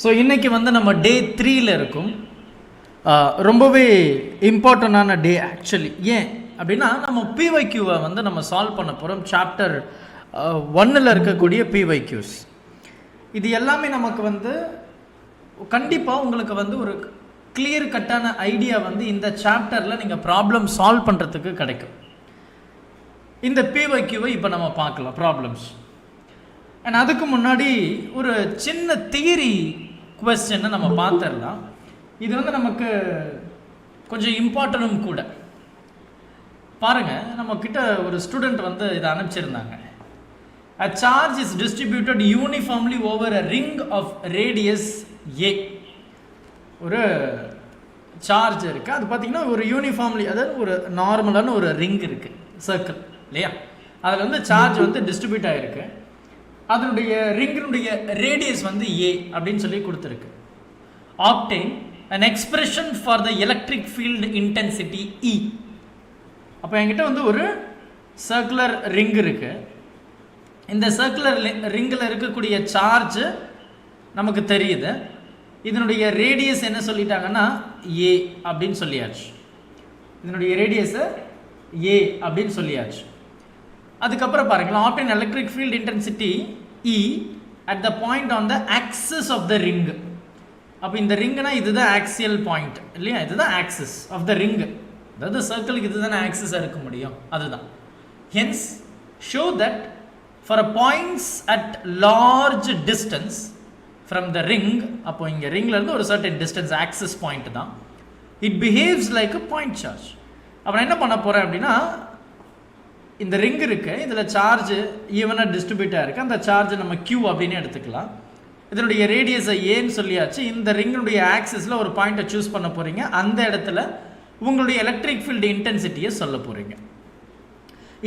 So இன்றைக்கி வந்து நம்ம டே 3ல் இருக்கும். ரொம்பவே இம்பார்ட்டண்டான டே ஆக்சுவலி. ஏன் அப்படின்னா நம்ம PYQவை வந்து நம்ம சால்வ் பண்ண போகிறோம். சாப்டர் 1ல் இருக்கக்கூடிய PYQs. இது எல்லாமே நமக்கு வந்து கண்டிப்பாக உங்களுக்கு வந்து ஒரு கிளியர் கட்டான ஐடியா வந்து இந்த சாப்டரில் நீங்கள் ப்ராப்ளம் சால்வ் பண்ணுறதுக்கு கிடைக்கும். இந்த PYQவை இப்போ நம்ம பார்க்கலாம் ப்ராப்ளம்ஸ். அண்ட் அதுக்கு முன்னாடி ஒரு சின்ன தியரி குவெஸ்டனை நம்ம பார்த்துடலாம். இது வந்து நமக்கு கொஞ்சம் இம்பார்ட்டனும் கூட. பாருங்கள், நம்ம கிட்ட ஒரு ஸ்டூடெண்ட் வந்து இதை அனுப்பிச்சிருந்தாங்க. A charge is distributed uniformly over a ring of radius A. ஒரு சார்ஜ் இருக்குது, அது பார்த்திங்கன்னா ஒரு யூனிஃபார்ம்லி, அதாவது ஒரு நார்மலான ஒரு ரிங் இருக்குது, சர்க்கிள் இல்லையா. அதில் வந்து சார்ஜ் வந்து டிஸ்ட்ரிபியூட் ஆகிருக்கு. அதனுடைய ரிங்கினுடைய ரேடியஸ் வந்து A அப்படின்னு சொல்லி கொடுத்துருக்கு. Obtain an expression for the electric field intensity E. அப்போ என்கிட்ட வந்து ஒரு சர்க்குலர் ரிங் இருக்குது. இந்த சர்க்குலர் ரிங்கில் இருக்கக்கூடிய சார்ஜ் நமக்கு தெரியுது. இதனுடைய ரேடியஸ் என்ன சொல்லிட்டாங்கன்னா A அப்படின்னு சொல்லியாச்சு. இதனுடைய ரேடியஸை A அப்படின்னு சொல்லியாச்சு. அதுக்கப்புறம் பாருங்களா, obtain electric field intensity E at the point on the axis of the ring. அப்போ இந்த ரிங்குனா இதுதான் ஆக்சியல் பாயிண்ட் இல்லையா, இதுதான் ஆக்சிஸ் ஆஃப் த ரிங். அதாவது சர்க்கிளுக்கு இதுதானே ஆக்சிஸாக இருக்க முடியும், அதுதான். Hence show that for a points at large distance from the ring, அப்போ இங்கே ரிங்லேருந்து ஒரு சர்டன் டிஸ்டன்ஸ் ஆக்சிஸ் பாயிண்ட் தான், it behaves like a point charge. அப்போ நான் என்ன பண்ண போகிறேன் அப்படின்னா, இந்த ரிங் இருக்குது, இதில் சார்ஜ் ஈவனாக டிஸ்ட்ரிபியூட்டாக இருக்குது. அந்த சார்ஜை நம்ம Q அப்படின்னு எடுத்துக்கலாம். இதனுடைய ரேடியஸை ஏன்னு சொல்லியாச்சு. இந்த ரிங்கினுடைய ஆக்சிஸில் ஒரு பாயிண்ட்டை சூஸ் பண்ண போகிறீங்க. அந்த இடத்துல உங்களுடைய எலக்ட்ரிக் ஃபீல்டு இன்டென்சிட்டியை சொல்ல போகிறீங்க.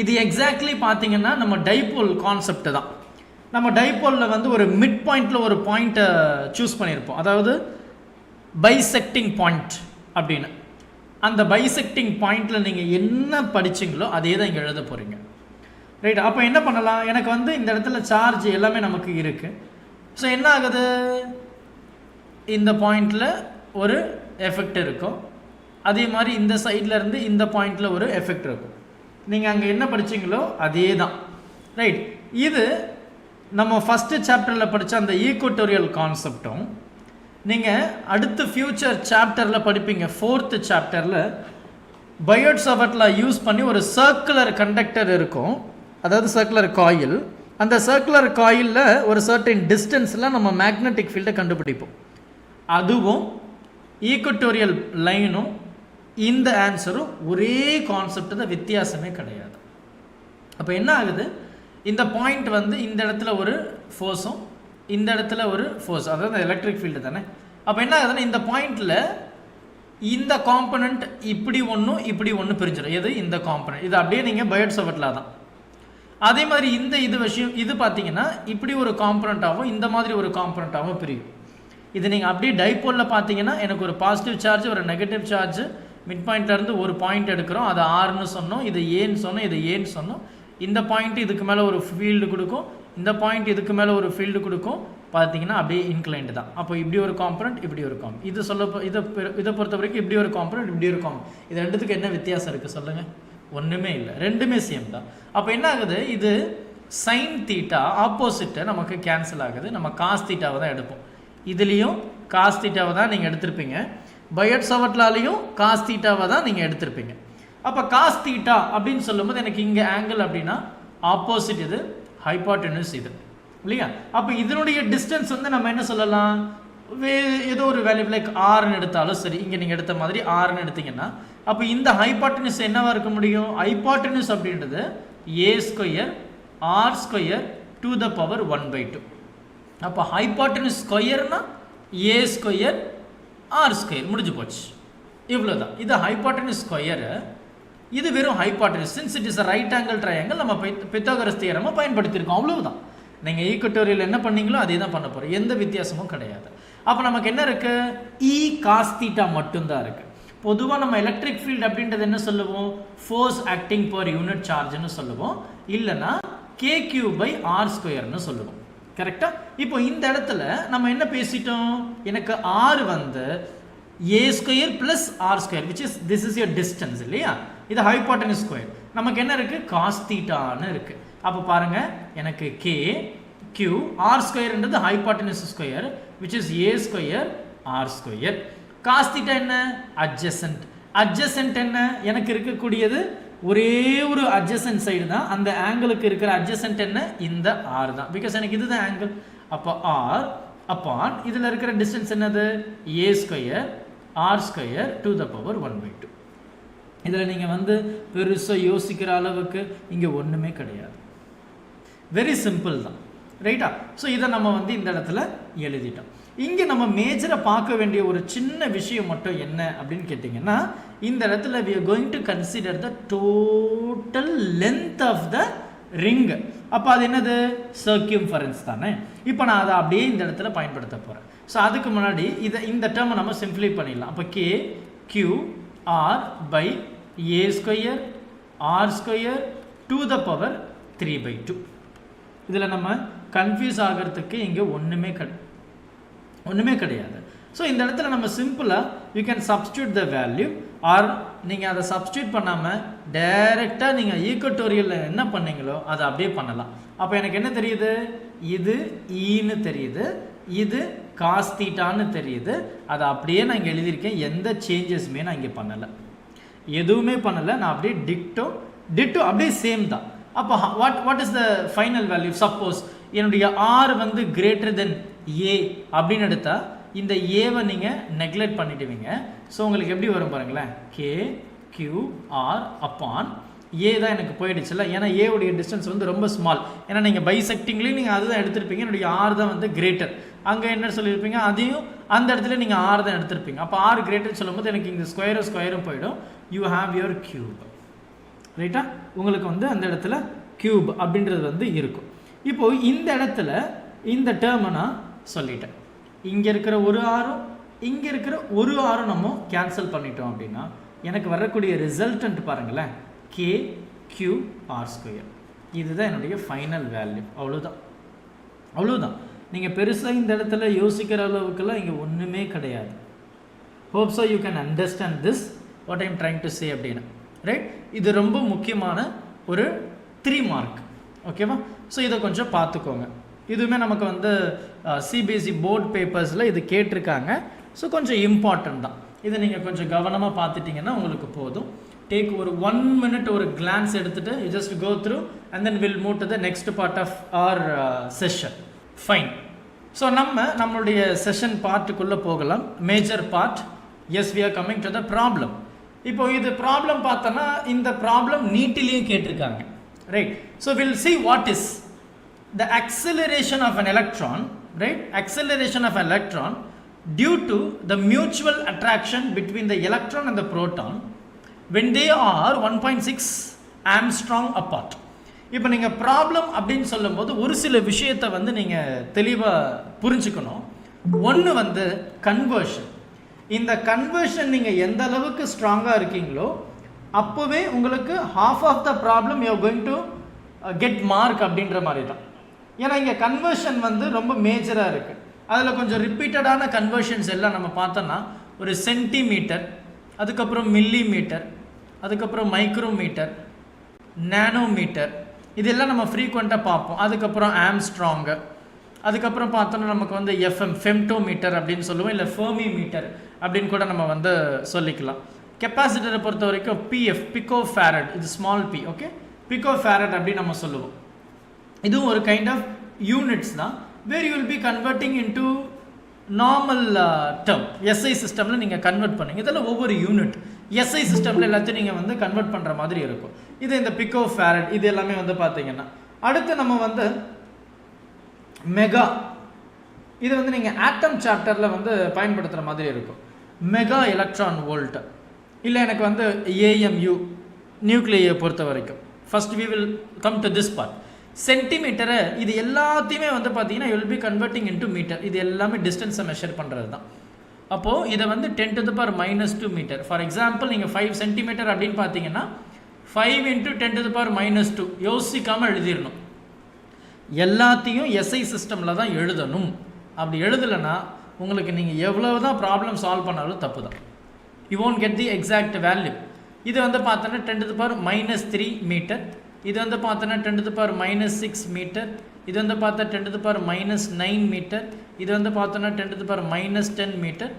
இது எக்ஸாக்ட்லி பார்த்தீங்கன்னா நம்ம டைபோல் கான்செப்ட் தான். நம்ம டைபோலில் வந்து ஒரு மிட் பாயிண்டில் ஒரு பாயிண்ட்டை சூஸ் பண்ணியிருப்போம், அதாவது பைசெக்டிங் பாயிண்ட் அப்படின்னு. அந்த பைசெக்டிங் பாயிண்டில் நீங்கள் என்ன படிச்சிங்களோ அதே தான் இங்கே எழுத போகிறீங்க, ரைட். அப்போ என்ன பண்ணலாம், எனக்கு வந்து இந்த இடத்துல சார்ஜ் எல்லாமே நமக்கு இருக்குது. ஸோ என்ன ஆகுது, இந்த பாயிண்டில் ஒரு எஃபெக்ட் இருக்கும், அதே மாதிரி இந்த சைடில் இருந்து இந்த பாயிண்டில் ஒரு எஃபெக்ட் இருக்கும். நீங்கள் அங்கே என்ன படிச்சிங்களோ அதே தான், ரைட். இது நம்ம ஃபஸ்ட்டு சாப்டரில் படித்த அந்த ஈக்குவட்டோரியல் கான்செப்டும் நீங்கள் அடுத்து ஃப்யூச்சர் சாப்டரில் படிப்பீங்க. 4th சாப்டரில் பயோட் சாவர்ட்டில் யூஸ் பண்ணி ஒரு சர்க்குலர் கண்டக்டர் இருக்கும், அதாவது சர்க்குலர் காயில். அந்த சர்க்குலர் காயிலில் ஒரு சர்டன் டிஸ்டன்ஸில் நம்ம மேக்னெட்டிக் ஃபீல்டை கண்டுபிடிப்போம். அதுவும் ஈக்குவட்டோரியல் லைனும் இந்த ஆன்சரும் ஒரே கான்செப்ட் தான், வித்தியாசமே கிடையாது. அப்போ என்ன ஆகுது, இந்த பாயிண்ட் வந்து இந்த இடத்துல ஒரு ஃபோர்ஸும் இந்த இடத்துல ஒரு ஃபோர்ஸ், அதாவது எலக்ட்ரிக் ஃபீல்டு தானே. அப்போ என்ன ஆகுதுன்னா, இந்த பாயிண்டில் இந்த காம்பனண்ட் இப்படி ஒன்றும் இப்படி ஒன்று பிரிஞ்சிடும். எது இந்த காம்பனண்ட், இது அப்படியே நீங்கள் பயோட் சாவர்ட்டில் தான். அதே மாதிரி இந்த இது விஷயம் இது பார்த்தீங்கன்னா இப்படி ஒரு காம்பனண்ட்டாகவும் இந்த மாதிரி ஒரு காம்பனண்ட்டாகவும் பிரியும். இது நீங்கள் அப்படியே டைபோலில் பார்த்தீங்கன்னா எனக்கு ஒரு பாசிட்டிவ் சார்ஜ் ஒரு நெகட்டிவ் சார்ஜ் மிட் பாயிண்ட்லேருந்து ஒரு பாயிண்ட் எடுக்கிறோம், அது ஆர்னு சொன்னோம், இது ஏன்னு சொன்னோம், இது ஏன்னு சொன்னோம். இந்த பாயிண்ட் இதுக்கு மேலே ஒரு ஃபீல்டு கொடுக்கும், இந்த பாயிண்ட் இதுக்கு மேலே ஒரு ஃபீல்டு கொடுக்கும். பார்த்தீங்கன்னா அப்படியே இன்க்ளைண்ட் தான். அப்போ இப்படி ஒரு காம்பனண்ட் இப்படி ஒரு காம்பனண்ட். இது இதை பொறுத்த வரைக்கும் இப்படி ஒரு காம்பனண்ட் இப்படி ஒரு காம்பனண்ட். இது ரெண்டுத்துக்கு என்ன வித்தியாசம் இருக்குது சொல்லுங்கள்? ஒன்றுமே இல்லை, ரெண்டுமே சேம் தான். அப்போ என்ன ஆகுது, இது சைன் தீட்டா ஆப்போசிட்டை நமக்கு கேன்சல் ஆகுது. நம்ம காஸ் தீட்டாவை தான் எடுப்போம். இதுலேயும் காஸ் தீட்டாவை தான் நீங்கள் எடுத்திருப்பீங்க, பயோட் சாவர்ட்லாலையும் காஸ் தீட்டாவை தான் நீங்கள் எடுத்திருப்பீங்க. அப்போ காஸ் தீட்டா அப்படின்னு சொல்லும்போது எனக்கு இங்கே ஆங்கிள் அப்படின்னா ஆப்போசிட் இது, ஹைபாட்டெனஸ் இது இல்லையா. அப்போ இதனுடைய டிஸ்டன்ஸ் வந்து நம்ம என்ன சொல்லலாம், ஏதோ ஒரு வேல்யூ லைக் ஆர்னு எடுத்தாலும் சரி. இங்கே நீங்கள் எடுத்த மாதிரி ஆர்னு எடுத்தீங்கன்னா அப்போ இந்த ஹைபாட்டெனஸ் என்னவாக இருக்க முடியும், ஹைபாட்டெனஸ் அப்படின்றது A² R² to the power 1/2. அப்போ ஹைபாட்டெனஸ் ஸ்கொயர்னா A² R² முடிஞ்சு போச்சு, இவ்வளோதான். இது ஹைபாட்டெனஸ் ஸ்கொயரு, இது வெறும் hypotenuse. Since it is a right angle triangle, நம்ம பித்தாகரஸ் தியரமாக பயன்படுத்தியிருக்கோம், அவ்வளவுதான். நீங்கள் ஈக்குவட்டோரியல் என்ன பண்ணீங்களோ அதே தான் பண்ண போகிறோம், எந்த வித்தியாசமும் கிடையாது. அப்போ நமக்கு என்ன இருக்குது, E cos θ மட்டும்தான் இருக்குது. பொதுவாக நம்ம எலக்ட்ரிக் ஃபீல்டு அப்படின்றது என்ன சொல்லுவோம், ஃபோர்ஸ் ஆக்டிங் பர் யூனிட் சார்ஜ்னு சொல்லுவோம், இல்லைன்னா KQ/R² சொல்லுவோம், கரெக்டா? இப்போ இந்த இடத்துல நம்ம என்ன பேசிட்டோம், எனக்கு r வந்து a square plus r square which is this is your distance இல்லையா, இது hypotenuse square, நமக்கு என்ன இருக்கு cos theta ன்னு இருக்கு. அப்ப பாருங்க எனக்கு k q r square என்றது hypotenuse square which is a square r square. cos theta என்ன adjacent, adjacent என்ன எனக்கு இருக்கக்கூடியது ஒரே ஒரு adjacent side தான், அந்த ஆங்கிளுக்கு இருக்கிற adjacent என்ன இந்த r தான், because எனக்கு இதுதான் ஆங்கிள். அப்போ r upon இதுல இருக்கிற distance என்னது a square r square to the power 1/2. இதுல நீங்க வந்து பெருசா யோசிக்கிற அளவுக்கு இங்க ஒண்ணுமே கிடையாது, வெரி சிம்பிள் தான், ரைட்டா? ஸோ இதை நம்ம வந்து இந்த இடத்துல எழுதிட்டோம். இங்கே நம்ம மேஜரை பார்க்க வேண்டிய ஒரு சின்ன விஷயம் மட்டும் என்ன அப்படின்னு கேட்டிங்கன்னா, இந்த இடத்துல we are going to consider the total length of the ring. அப்போ அது என்னது circumference தானே. இப்போ நான் அதை அப்படியே இந்த இடத்துல பயன்படுத்த போகிறேன். ஸோ அதுக்கு முன்னாடி இந்த டேர்மை நம்ம சிம்பிளை பண்ணிடலாம். அப்போ k q r by a square r square to the power 3/2. இதில் நம்ம கன்ஃபியூஸ் ஆகிறதுக்கு இங்கே ஒன்றுமே கிடையாது. ஸோ இந்த இடத்துல நம்ம சிம்பிளாக you can substitute the value, or நீங்கள் அதை சப்ஸ்டியூட் பண்ணாமல் டைரெக்டாக நீங்கள் ஈக்குவட்டோரியலில் என்ன பண்ணீங்களோ அதை அப்படியே பண்ணலாம். அப்போ எனக்கு என்ன தெரியுது, இது ஈன்னு தெரியுது, இது காஸ் தீட்டான்னு தெரியுது, அதை அப்படியே நான் இங்கே எழுதியிருக்கேன், எந்த சேஞ்சஸுமே நான் இங்கே பண்ணலை, எதுவுமே பண்ணலை, நான் அப்படியே டிட்டோ அப்படியே சேம் தான். அப்போ what is the final value, suppose என்னுடைய ஆர் வந்து கிரேட்டர் தென் ஏ அப்படின்னு எடுத்தால் இந்த ஏவை நீங்கள் நெக்லெக்ட் பண்ணிடுவீங்க. ஸோ உங்களுக்கு எப்படி வரும் பாருங்களேன், K Q R upon A தான் எனக்கு போயிடுச்சுல்ல, ஏன்னா ஏவுடைய டிஸ்டன்ஸ் வந்து ரொம்ப ஸ்மால், ஏன்னா நீங்கள் பைசெக்டிங்லேயும் நீங்கள் அதுதான் எடுத்திருப்பீங்க, என்னுடைய ஆர் தான் வந்து கிரேட்டர், அங்கே என்ன சொல்லியிருப்பீங்க அதையும் அந்த இடத்துல நீங்கள் ஆர் தான் எடுத்திருப்பீங்க. அப்போ ஆர் கிரேட்டர் சொல்லும்போது எனக்கு இங்கே ஸ்கொயரும் போயிடும், யூ ஹாவ் யுவர் கியூப், ரைட்டா? உங்களுக்கு வந்து அந்த இடத்துல கியூப் அப்படின்றது வந்து இருக்கும். இப்போது இந்த இடத்துல இந்த டேர்மை நான் சொல்லிட்டேன், இங்கே இருக்கிற ஒரு ஆரும் இங்கே இருக்கிற ஒரு ஆரும் நம்ம கேன்சல் பண்ணிட்டோம் அப்படின்னா எனக்கு வரக்கூடிய ரிசல்டன்ட் பாருங்களேன், கே கியூ ஆர் ஸ்கொயர், இதுதான் என்னுடைய ஃபைனல் வேல்யூ. அவ்வளோதான். நீங்கள் பெருசாக இந்த இடத்துல யோசிக்கிற அளவுக்குலாம் இங்கே ஒன்றுமே கிடையாது. Hope so you can understand this what I'm trying to say அப்படின்னு, ரைட்? இது ரொம்ப முக்கியமான ஒரு 3 மார்க், ஓகேவா? ஸோ இதை கொஞ்சம் பார்த்துக்கோங்க. இதுவுமே நமக்கு வந்து சிபிஎஸ்இ போர்ட் பேப்பர்ஸில் இது கேட்டிருக்காங்க. ஸோ கொஞ்சம் இம்பார்ட்டன்ட் தான், இதை நீங்கள் கொஞ்சம் கவனமாக பார்த்துட்டிங்கன்னா உங்களுக்கு போதும். டேக் ஒரு 1 minute ஒரு கிளான்ஸ் எடுத்துகிட்டு you just go through and then will move to the next part of our session. Fine. So நம்மளுடைய செஷன் பார்ட்டுக்குள்ளே போகலாம். Major part, yes we are coming to the problem. இப்போ இது ப்ராப்ளம் பார்த்தோன்னா இந்த ப்ராப்ளம் நீட்டிலையும் கேட்டிருக்காங்க, right? So will see what is the acceleration of an electron, right? Acceleration of an electron due to the mutual attraction between the electron and the proton when they are 1.6 Armstrong apart. இப்போ நீங்கள் problem அப்படின்னு சொல்லும்போது ஒரு சில விஷயத்தை வந்து நீங்கள் தெளிவாக புரிஞ்சுக்கணும். ஒன்று வந்து கன்வர்ஷன். இந்த கன்வர்ஷன் நீங்கள் எந்த அளவுக்கு ஸ்ட்ராங்காக இருக்கீங்களோ அப்போவே உங்களுக்கு half of the problem you are going to get mark அப்படின்ற மாதிரி தான். ஏன்னா இங்கே கன்வர்ஷன் வந்து ரொம்ப மேஜராக இருக்குது. அதில் கொஞ்சம் ரிப்பீட்டடான கன்வர்ஷன்ஸ் எல்லாம் நம்ம பார்த்தோன்னா ஒரு சென்டிமீட்டர், அதுக்கப்புறம் மில்லிமீட்டர், அதுக்கப்புறம் மைக்ரோமீட்டர், நேனோமீட்டர், இதெல்லாம் நம்ம ஃப்ரீக்வெண்ட்டாக பார்ப்போம். அதுக்கப்புறம் ஆம்ஸ்ட்ராங்கு, அதுக்கப்புறம் பார்த்தோன்னா நமக்கு வந்து ஃபெம்டோமீட்டர் அப்படின்னு சொல்லுவோம், இல்லை ஃபெர்மி மீட்டர் அப்படின்னு கூட நம்ம வந்து சொல்லிக்கலாம். கெப்பாசிட்டரை பொறுத்த வரைக்கும் பிஎஃப், பிகோ ஃபேரட், இது small p, okay, pico farad அப்படின்னு நம்ம சொல்லுவோம். இதுவும் ஒரு கைண்ட் ஆஃப் யூனிட்ஸ் தான், where you will be converting into normal term. SI சிஸ்டமில் நீங்கள் கன்வெர்ட் பண்ணுங்க, இதெல்லாம் ஒவ்வொரு யூனிட். எஸ்ஐ சிஸ்டமில் எல்லாத்தையும் நீங்கள் வந்து கன்வெர்ட் பண்ணுற மாதிரி இருக்கும். இது இந்த பிகோ ஃபேரட், இது எல்லாமே வந்து பார்த்தீங்கன்னா. அடுத்து நம்ம வந்து மெகா, இது வந்து நீங்கள் ஆட்டம் சாப்டரில் வந்து பயன்படுத்துகிற மாதிரி இருக்கும். மெகா எலக்ட்ரான் வோல்ட், இல்லை எனக்கு வந்து ஏஎம்யூ நியூக்ளியை பொறுத்த வரைக்கும். First we will come to this part. சென்டிமீட்டரை இது எல்லாத்தையுமே வந்து பார்த்தீங்கன்னா you will be converting into metre. இது எல்லாமே டிஸ்டன்ஸை மெஷர் பண்ணுறது தான். அப்போது இதை வந்து 10 to the power -2 metre. For example நீங்கள் 5 சென்டிமீட்டர் அப்படின்னு பார்த்தீங்கன்னா 5 × 10 to the power -2 யோசிக்காமல் எழுதிடணும். எல்லாத்தையும் எஸ்ஐ சிஸ்டமில் தான் எழுதணும். அப்படி எழுதலைன்னா உங்களுக்கு நீங்கள் எவ்வளோ தான் ப்ராப்ளம் சால்வ் பண்ணாலும் தப்பு தான். You won't get the exact value. இது வந்து பார்த்தோன்னா 10⁻³ மீட்டர், இது வந்து பார்த்தோன்னா 10⁻6 மீட்டர், இது வந்து பார்த்தா 10⁻9 மீட்டர், இது வந்து பார்த்தோன்னா 10⁻10 மீட்டர்,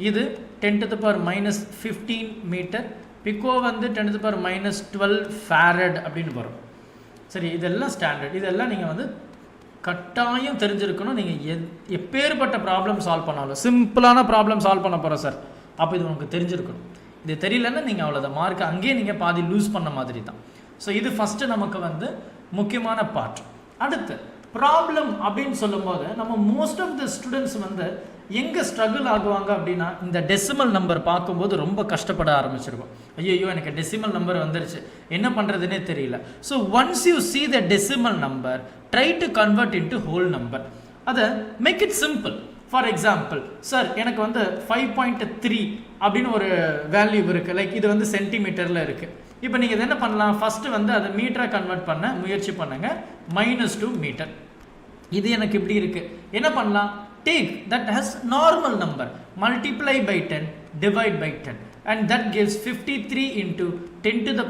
இது 10⁻15 மீட்டர், பிகோ வந்து 10⁻12 ஃபேரட் அப்படின்னு வரும். சரி, இதெல்லாம் ஸ்டாண்டர்ட். இதெல்லாம் நீங்கள் வந்து கட்டாயம் தெரிஞ்சிருக்கணும். நீங்கள் எப்பேற்பட்ட ப்ராப்ளம் சால்வ் பண்ணாலும், சிம்பிளான ப்ராப்ளம் சால்வ் பண்ண போகிறோம் சார், அப்போ இது உங்களுக்கு தெரிஞ்சிருக்கணும். இது தெரியலன்னா நீங்கள் அவ்வளோத மார்க் அங்கேயே நீங்கள் பாதி லூஸ் பண்ண மாதிரி தான். ஸோ இது ஃபஸ்ட்டு நமக்கு வந்து முக்கியமான பார்ட். அடுத்து ப்ராப்ளம் அப்படின்னு சொல்லும்போது நம்ம மோஸ்ட் ஆஃப் த ஸ்டூடெண்ட்ஸ் வந்து எங்கே ஸ்ட்ரகிள் ஆகுவாங்க அப்படின்னா, இந்த டெசிமல் நம்பர் பார்க்கும்போது ரொம்ப கஷ்டப்பட ஆரம்பிச்சிருக்கும். ஐயோ எனக்கு டெசிமல் நம்பர் வந்துருச்சு, என்ன பண்ணுறதுனே தெரியல. So once you see the decimal number, try to convert into whole number. அதை make it simple. For example, sir எனக்கு வந்து 5.3 அப்படின்னு ஒரு வேல்யூ இருக்குது, லைக் இது வந்து சென்டிமீட்டரில் இருக்குது. இப்போ நீங்கள் இதை என்ன பண்ணலாம், ஃபஸ்ட்டு வந்து அதை மீட்டராக கன்வெர்ட் பண்ண முயற்சி பண்ணுங்கள். -2 மீட்டர். இது எனக்கு இப்படி இருக்குது, என்ன பண்ணலாம், take that has normal number, multiply by 10, divide by 10, and that gives 53 into 10⁻³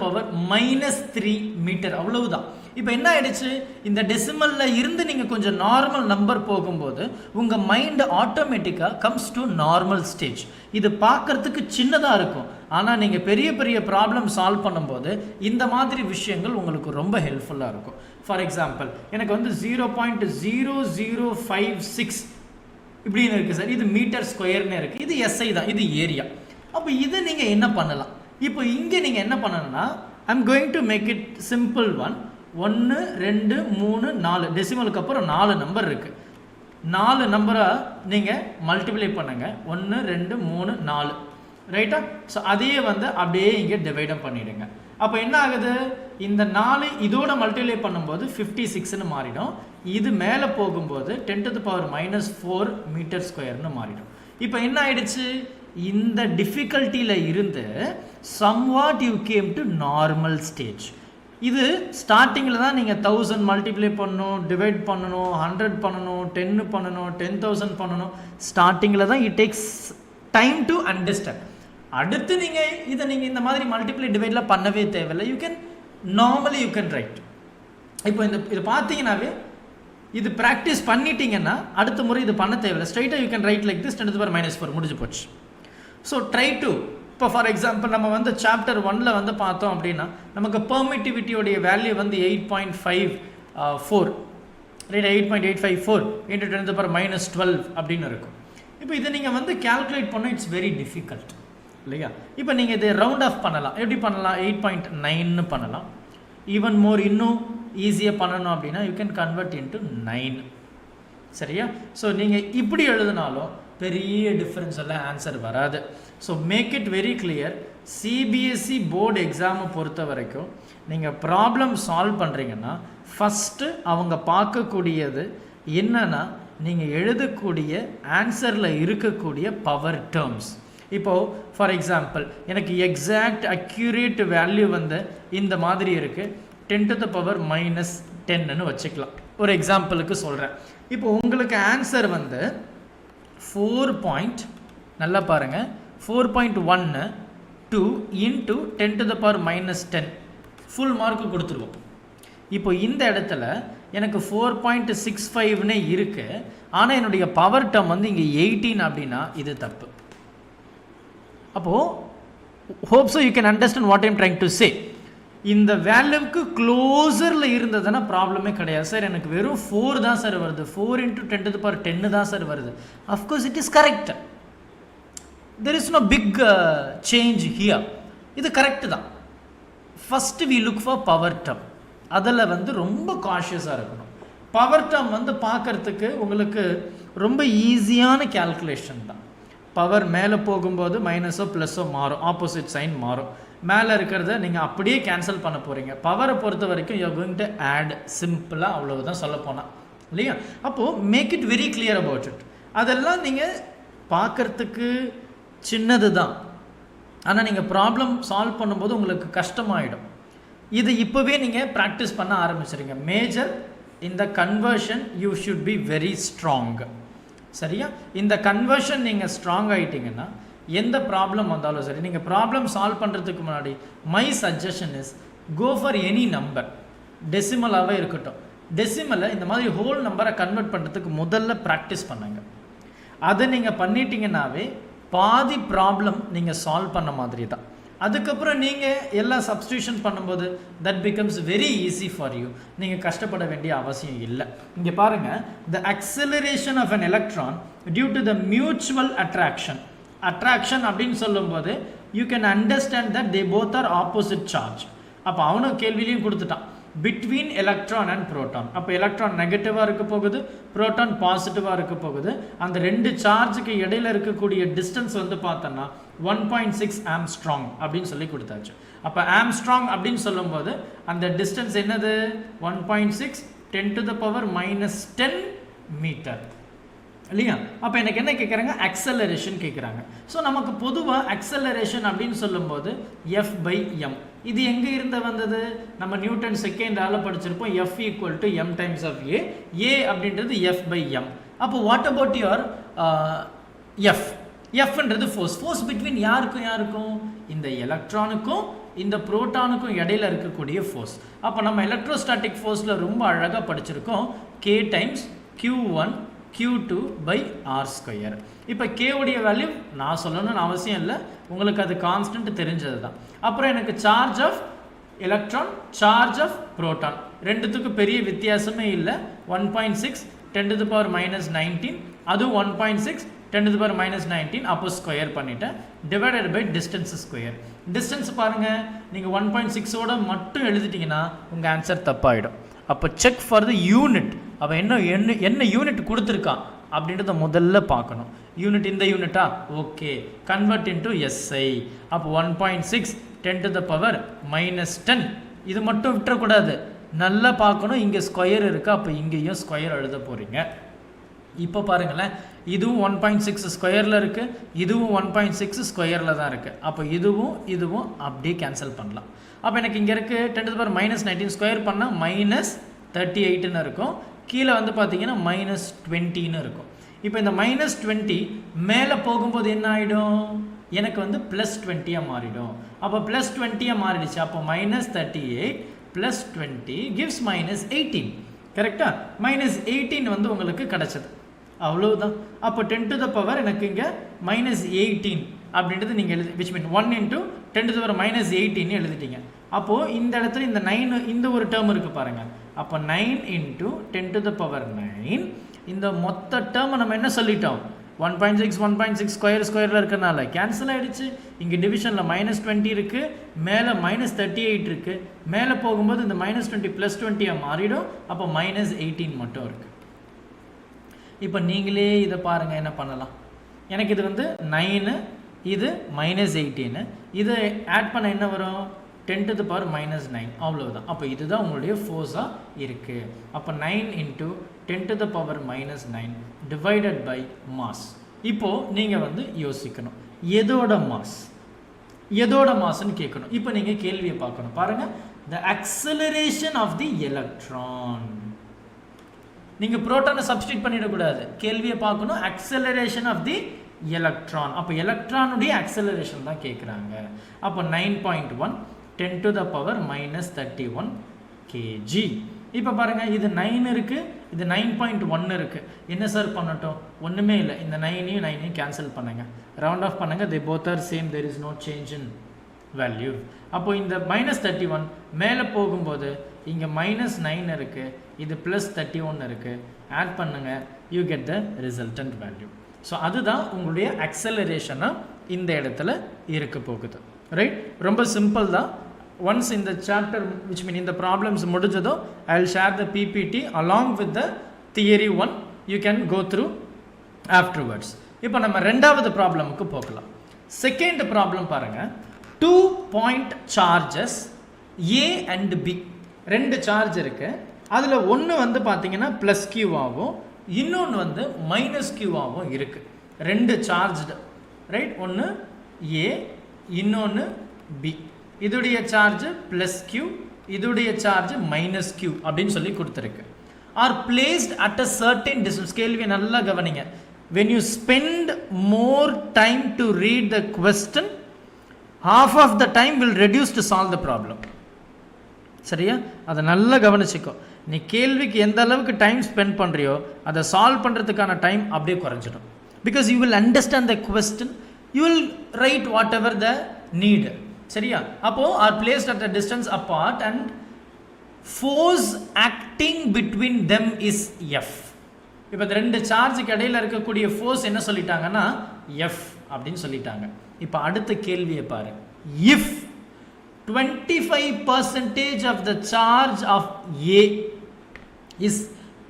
metre. அவ்வளவுதான். இப்போ என்ன ஆயிடுச்சு, இந்த டெசிமலில் இருந்து நீங்கள் கொஞ்சம் நார்மல் நம்பர் போகும்போது உங்கள் மைண்டு ஆட்டோமேட்டிக்காக கம்ஸ் டு நார்மல் ஸ்டேஜ். இது பார்க்கறதுக்கு சின்னதாக இருக்கும், ஆனால் நீங்கள் பெரிய பெரிய ப்ராப்ளம் சால்வ் பண்ணும்போது இந்த மாதிரி விஷயங்கள் உங்களுக்கு ரொம்ப ஹெல்ப்ஃபுல்லாக இருக்கும். ஃபார் எக்ஸாம்பிள், எனக்கு வந்து 0.0056 இப்படின்னு இருக்குது சார், இது மீட்டர் ஸ்கொயர்னு இருக்குது, இது எஸ்ஐ தான், இது ஏரியா. அப்போ இதை நீங்கள் என்ன பண்ணலாம், இப்போ இங்கே நீங்கள் என்ன பண்ணணும்னா, I'm going to make it simple one. 1 2 3 4 டெசிமலுக்கு அப்புறம் 4 நம்பர் இருக்குது. 4 நம்பரை நீங்கள் மல்டிப்ளை பண்ணுங்கள். 1 2 3 4, ரைட்டா? ஸோ அதையே வந்து அப்படியே இங்கே டிவைடும் பண்ணிவிடுங்க. அப்போ என்ன ஆகுது, இந்த 4 இதோட மல்டிப்ளை பண்ணும்போது 56ன்னு மாறிடும். இது மேலே போகும்போது 10⁻⁻4 மீட்டர் ஸ்கொயர்னு மாறிடும். இப்போ என்ன ஆயிடுச்சு, இந்த டிஃபிகல்ட்டியில் இருந்து somewhat you came to normal stage. இது ஸ்டார்டிங்கில் தான் நீங்கள் 1000 மல்டிப்ளை பண்ணணும், டிவைட் பண்ணணும், 100 பண்ணணும், 10 பண்ணணும், 10,000 பண்ணணும். ஸ்டார்டிங்கில் தான் it takes time to understand. அடுத்து நீங்கள் இதை இந்த மாதிரி மல்டிப்ளை டிவைட்லாம் பண்ணவே தேவையில்லை. You can normally you can write. இப்போ இது பார்த்தீங்கன்னாவே இது ப்ராக்டிஸ் பண்ணிட்டீங்கன்னா அடுத்த முறை இது பண்ண தேவையில்லை. ஸ்ட்ரைட்டாக you can write like this 10⁻⁻4 முடிஞ்சு போச்சு. ஸோ ட்ரை டு, இப்போ ஃபார் எக்ஸாம்பிள் நம்ம வந்து சாப்டர் 1ல் வந்து பார்த்தோம் அப்படின்னா நமக்கு பெர்மிட்டிவிட்டியோடைய வேல்யூ வந்து 8.54, ரைட்? 8.854 into 10⁻⁻12 அப்படின்னு இருக்கும். இப்போ இதை நீங்கள் வந்து கேல்குலேட் பண்ண இட்ஸ் வெரி டிஃபிகல்ட் இல்லையா? இப்போ நீங்கள் இதை ரவுண்ட் ஆஃப் பண்ணலாம். எப்படி பண்ணலாம், 8.9ன்னு பண்ணலாம். ஈவன் மோர் இன்னும் ஈஸியாக பண்ணணும் அப்படின்னா யூ கேன் கன்வெர்ட் இன்ட்டு 9, சரியா? ஸோ நீங்கள் இப்படி எழுதினாலும் பெரிய டிஃப்ரென்ஸ் எல்லாம் ஆன்சர் வராது. So make it very clear. CBSE board எக்ஸாமை பொறுத்த வரைக்கும் நீங்கள் ப்ராப்ளம் சால்வ் பண்ணுறீங்கன்னா ஃபஸ்ட்டு அவங்க பார்க்கக்கூடியது என்னென்னா நீங்கள் எழுதக்கூடிய ஆன்சரில் இருக்கக்கூடிய பவர் டேர்ம்ஸ். இப்போது ஃபார் எக்ஸாம்பிள் எனக்கு எக்ஸாக்ட் அக்யூரேட் வேல்யூ வந்து இந்த மாதிரி இருக்குது, 10⁻⁻10ன்னு வச்சுக்கலாம். ஒரு எக்ஸாம்பிளுக்கு சொல்கிறேன். இப்போ உங்களுக்கு ஆன்சர் வந்து 4. நல்லா பாருங்கள், 4.12 into 10⁻⁻10 ஃபுல் மார்க்கு கொடுத்துருவோம். இப்போ இந்த இடத்துல எனக்கு 4.65னே இருக்குது, ஆனால் என்னுடைய பவர் டேர்ம் வந்து இங்கே 18 அப்படின்னா இது தப்பு. அப்போது hope so you can understand what I am trying to say. இந்த வேல்யூவுக்கு க்ளோசரில் இருந்ததுன்னா ப்ராப்ளமே கிடையாது. சார் எனக்கு வெறும் 4 தான் சார் வருது, 4 into 10⁻10 தான் சார் வருது. Of course it is correct, there is no big change here. இது கரெக்டு தான். First we look for power term. அதில் வந்து ரொம்ப காஷியஸாக இருக்கணும். பவர் டேர்ம் வந்து பார்க்குறதுக்கு உங்களுக்கு ரொம்ப ஈஸியான கேல்குலேஷன் தான். பவர் மேலே போகும்போது மைனஸோ ப்ளஸ்ஸோ மாறும், ஆப்போசிட் சைன் மாறும். மேலே இருக்கிறத நீங்கள் அப்படியே கேன்சல் பண்ண போகிறீங்க. பவரை பொறுத்த வரைக்கும் you are going to add, சிம்பிளாக அவ்வளவுதான் சொல்ல போனால் இல்லையா? அப்போது make it very clear about it. அதெல்லாம் நீங்கள் பார்க்குறதுக்கு சின்னது தான், ஆனால் நீங்கள் ப்ராப்ளம் சால்வ் பண்ணும்போது உங்களுக்கு கஷ்டமாயிடும். இது இப்போவே நீங்கள் ப்ராக்டிஸ் பண்ண ஆரம்பிச்சிடுங்க. மேஜர் இந்த conversion you should be very strong. சரியா? இந்த கன்வர்ஷன் நீங்கள் ஸ்ட்ராங் ஆகிட்டீங்கன்னா எந்த ப்ராப்ளம் வந்தாலும் சரி, நீங்கள் ப்ராப்ளம் சால்வ் பண்ணுறதுக்கு முன்னாடி my suggestion is go for any number, டெசிமலாகவே இருக்கட்டும். டெசிமலை இந்த மாதிரி ஹோல் நம்பரை கன்வெர்ட் பண்ணுறதுக்கு முதல்ல ப்ராக்டிஸ் பண்ணுங்க. அதை நீங்கள் பண்ணிட்டீங்கன்னாவே பாதி ப்ராப்ளம் நீங்கள் சால்வ் பண்ண மாதிரி தான். அதுக்கப்புறம் நீங்கள் எல்லாம் சப்ஸ்டியூஷன் பண்ணும்போது that becomes very easy for you. நீங்கள் கஷ்டப்பட வேண்டிய அவசியம் இல்லை. இங்கே பாருங்கள், the acceleration of an electron due to the mutual attraction. Attraction அப்படின்னு சொல்லும்போது you can understand that they both are opposite charge. அப்போ அவனும் கேள்வியிலையும் கொடுத்துட்டான், பிட்வீன் எலக்ட்ரான் அண்ட் ப்ரோட்டான். அப்போ எலக்ட்ரான் நெகட்டிவாக இருக்க போகுது, ப்ரோட்டான் பாசிட்டிவாக இருக்க போகுது. அந்த ரெண்டு சார்ஜுக்கு இடையில இருக்கக்கூடிய டிஸ்டன்ஸ் வந்து பார்த்தோன்னா 1.6 ஆம்ஸ்ட்ராங் அப்படின்னு சொல்லி கொடுத்தாச்சு. அப்போ ஆம்ஸ்ட்ராங் அப்படின்னு சொல்லும்போது அந்த டிஸ்டன்ஸ் என்னது? 1.6 10⁻⁻10 மீட்டர் இல்லையா? அப்போ எனக்கு என்ன கேட்குறாங்க? அக்சலரேஷன் கேட்குறாங்க. ஸோ நமக்கு பொதுவாக அக்சலரேஷன் அப்படின்னு சொல்லும்போது F/m. இது எங்கே இருந்து வந்தது? நம்ம நியூட்டன் செகண்ட் ஆல படிச்சிருப்போம். F = m times of a. a அப்படின்றது F/m. அப்போ வாட் அபவுட் யுவர் F? Fன்றது ஃபோர்ஸ். ஃபோர்ஸ் பிட்வீன் யாருக்கும் யாருக்கும்? இந்த எலக்ட்ரானுக்கும் இந்த புரோட்டானுக்கும் இடையில இருக்கக்கூடிய ஃபோர்ஸ். அப்போ நம்ம எலக்ட்ரோஸ்டாட்டிக் ஃபோர்ஸில் ரொம்ப அழகாக படிச்சிருக்கோம், k டைம்ஸ் q1 q2/r². இப்போ k உடைய வேல்யூ நான் சொல்லணும்னு அவசியம் இல்லை, உங்களுக்கு அது கான்ஸ்டன்ட் தெரிஞ்சது தான். அப்புறம் எனக்கு charge of electron, charge of proton, ரெண்டுத்துக்கு பெரிய வித்தியாசமே இல்லை. 1.6 10⁻⁻19, அதுவும் 1.6 10⁻⁻19. அப்போ ஸ்கொயர் பண்ணிட்டேன், divided by distance square. Distance பாருங்கள், நீங்கள் 1.6ஓட மட்டும் எழுதிட்டிங்கன்னா உங்கள் ஆன்சர் தப்பாயிடும். அப்போ செக் ஃபார் த யூனிட். அவன் என்ன யூனிட் கொடுத்துருக்கான் அப்படின்றத முதல்ல பார்க்கணும். யூனிட் இந்த யூனிட்டா? Okay, convert into SI. அப்போ 1.6 10⁻⁻10. இது மட்டும் விட்டுறக்கூடாது, நல்லா பார்க்கணும். இங்கே ஸ்கொயர் இருக்கு, அப்போ இங்கேயும் ஸ்கொயர் எழுத போகிறீங்க. இப்போ பாருங்களேன், இதுவும் 1.6 ஸ்கொயரில் இருக்குது, இதுவும் 1.6 ஸ்கொயரில் தான் இருக்குது. அப்போ இதுவும் அப்படியே கேன்சல் பண்ணலாம். அப்போ எனக்கு இங்கே இருக்குது 10⁻⁻19 ஸ்கொயர் பண்ணால் -38ன்னு இருக்கும். கீழே வந்து பார்த்தீங்கன்னா -20ன்னு இருக்கும். இப்போ இந்த -20 மேலே போகும்போது என்ன ஆகிடும்? எனக்கு வந்து +20 மாறிடும். அப்போ +20 மாறிடுச்சு. அப்போ -38 + 20 gives -18. கரெக்டா? -18 வந்து உங்களுக்கு கிடச்சது, அவ்வளவுதான். அப்போ 10⁻, எனக்கு இங்கே -18 அப்படின்றது நீங்கள் விச் மீன் 1 × 10⁻−18 எழுதிட்டீங்க. அப்போது இந்த இடத்துல இந்த 9 இந்த ஒரு டேர்ம் இருக்குது பாருங்கள். அப்போ 9 × 10⁻9, இந்த மொத்த டேர்மை நம்ம என்ன சொல்லிட்டோம்? 1.6 ஸ்கொயரில் இருக்கிறனால கேன்சல் ஆகிடுச்சு. இங்கே டிவிஷனில் -20 இருக்குது, மேலே -38 இருக்குது. மேலே போகும்போது இந்த -20 +20 மாறிடும். அப்போ -18 மட்டும் இருக்குது. இப்போ நீங்களே இதை பாருங்கள், என்ன பண்ணலாம்? எனக்கு இது வந்து 9, இது -18, இதை ஆட் பண்ண என்ன வரும்? 10⁻−9, அவ்வளவுதான். அப்போ இதுதான் உங்களுடைய ஃபோர்ஸாக இருக்குது. அப்போ 9 × 10⁻−9 டிவைடட் பை மாஸ். இப்போது நீங்கள் வந்து யோசிக்கணும், எதோட மாஸ்ன்னு கேட்கணும். இப்போ நீங்கள் கேள்வியை பார்க்கணும். பாருங்கள், the acceleration of the electron. நீங்கள் புரோட்டானை சப்ஸ்டியூட் பண்ணிடக்கூடாது, கேள்வியை பார்க்கணும். Acceleration of the electron. அப்போ எலக்ட்ரானுடைய அக்சலரேஷன் தான் கேட்குறாங்க. அப்போ 9.1 10⁻−31 kg. இப்போ பாருங்கள், இது 9 இருக்குது, இது 9.1 இருக்குது. என்ன சார் பண்ணட்டும்? ஒன்றுமே இல்லை, இந்த 9ஐயும் கேன்சல் பண்ணுங்கள், ரவுண்ட் ஆஃப் பண்ணுங்கள். they both are same, there is no change in value. அப்போ இந்த -31 மேலே போகும்போது இங்கே -9 இருக்குது, இது +31 இருக்குது. ஆட் பண்ணுங்கள், you get the resultant value. So அதுதான் உங்களுடைய அக்சலரேஷனாக இந்த இடத்துல இருக்க போகுது. ரைட்? ரொம்ப சிம்பிள் தான். ஒன்ஸ் இந்த சாப்டர் விச் மீன் இந்த ப்ராப்ளம்ஸ் முடிஞ்சதோ I will share the PPT along with the theory 1. you can go through afterwards. இப்போ நம்ம ரெண்டாவது ப்ராப்ளமுக்கு போகலாம். செகண்ட் ப்ராப்ளம் பாருங்கள். 2 point charges A and B. ரெண்டு சார்ஜ் இருக்குது. அதில் ஒன்று வந்து பார்த்தீங்கன்னா +Q ஆகும், இன்னொன்று வந்து -Q ஆகும் இருக்குது. ரெண்டு சார்ஜ்டு, ரைட்? ஒன்று A, இன்னொன்று B. இதுடைய சார்ஜ் +Q, இதுடைய சார்ஜ் -Q அப்படின்னு சொல்லி கொடுத்துருக்கு. are placed at a certain distance. கேள்வி நல்லா கவனிங்க. When you spend more time to read the question, half of the time will reduce to solve the problem. சரியா? அதை நல்லா கவனிச்சுக்கோ. நீ கேள்விக்கு எந்த அளவுக்கு டைம் ஸ்பெண்ட் பண்ணுறியோ அதை சால்வ் பண்ணுறதுக்கான டைம் அப்படியே குறைஞ்சிடும். Because you will understand the question, you will write whatever the need. சரியா? அப்போது are placed at a distance apart and force acting between them is F. இப்போ இந்த ரெண்டு சார்ஜுக்கு இடையில் இருக்கக்கூடிய ஃபோர்ஸ் என்ன சொல்லிட்டாங்கன்னா எஃப் அப்படின்னு சொல்லிட்டாங்க. இப்போ அடுத்த கேள்வியை பாரு. If 25% of the charge of A is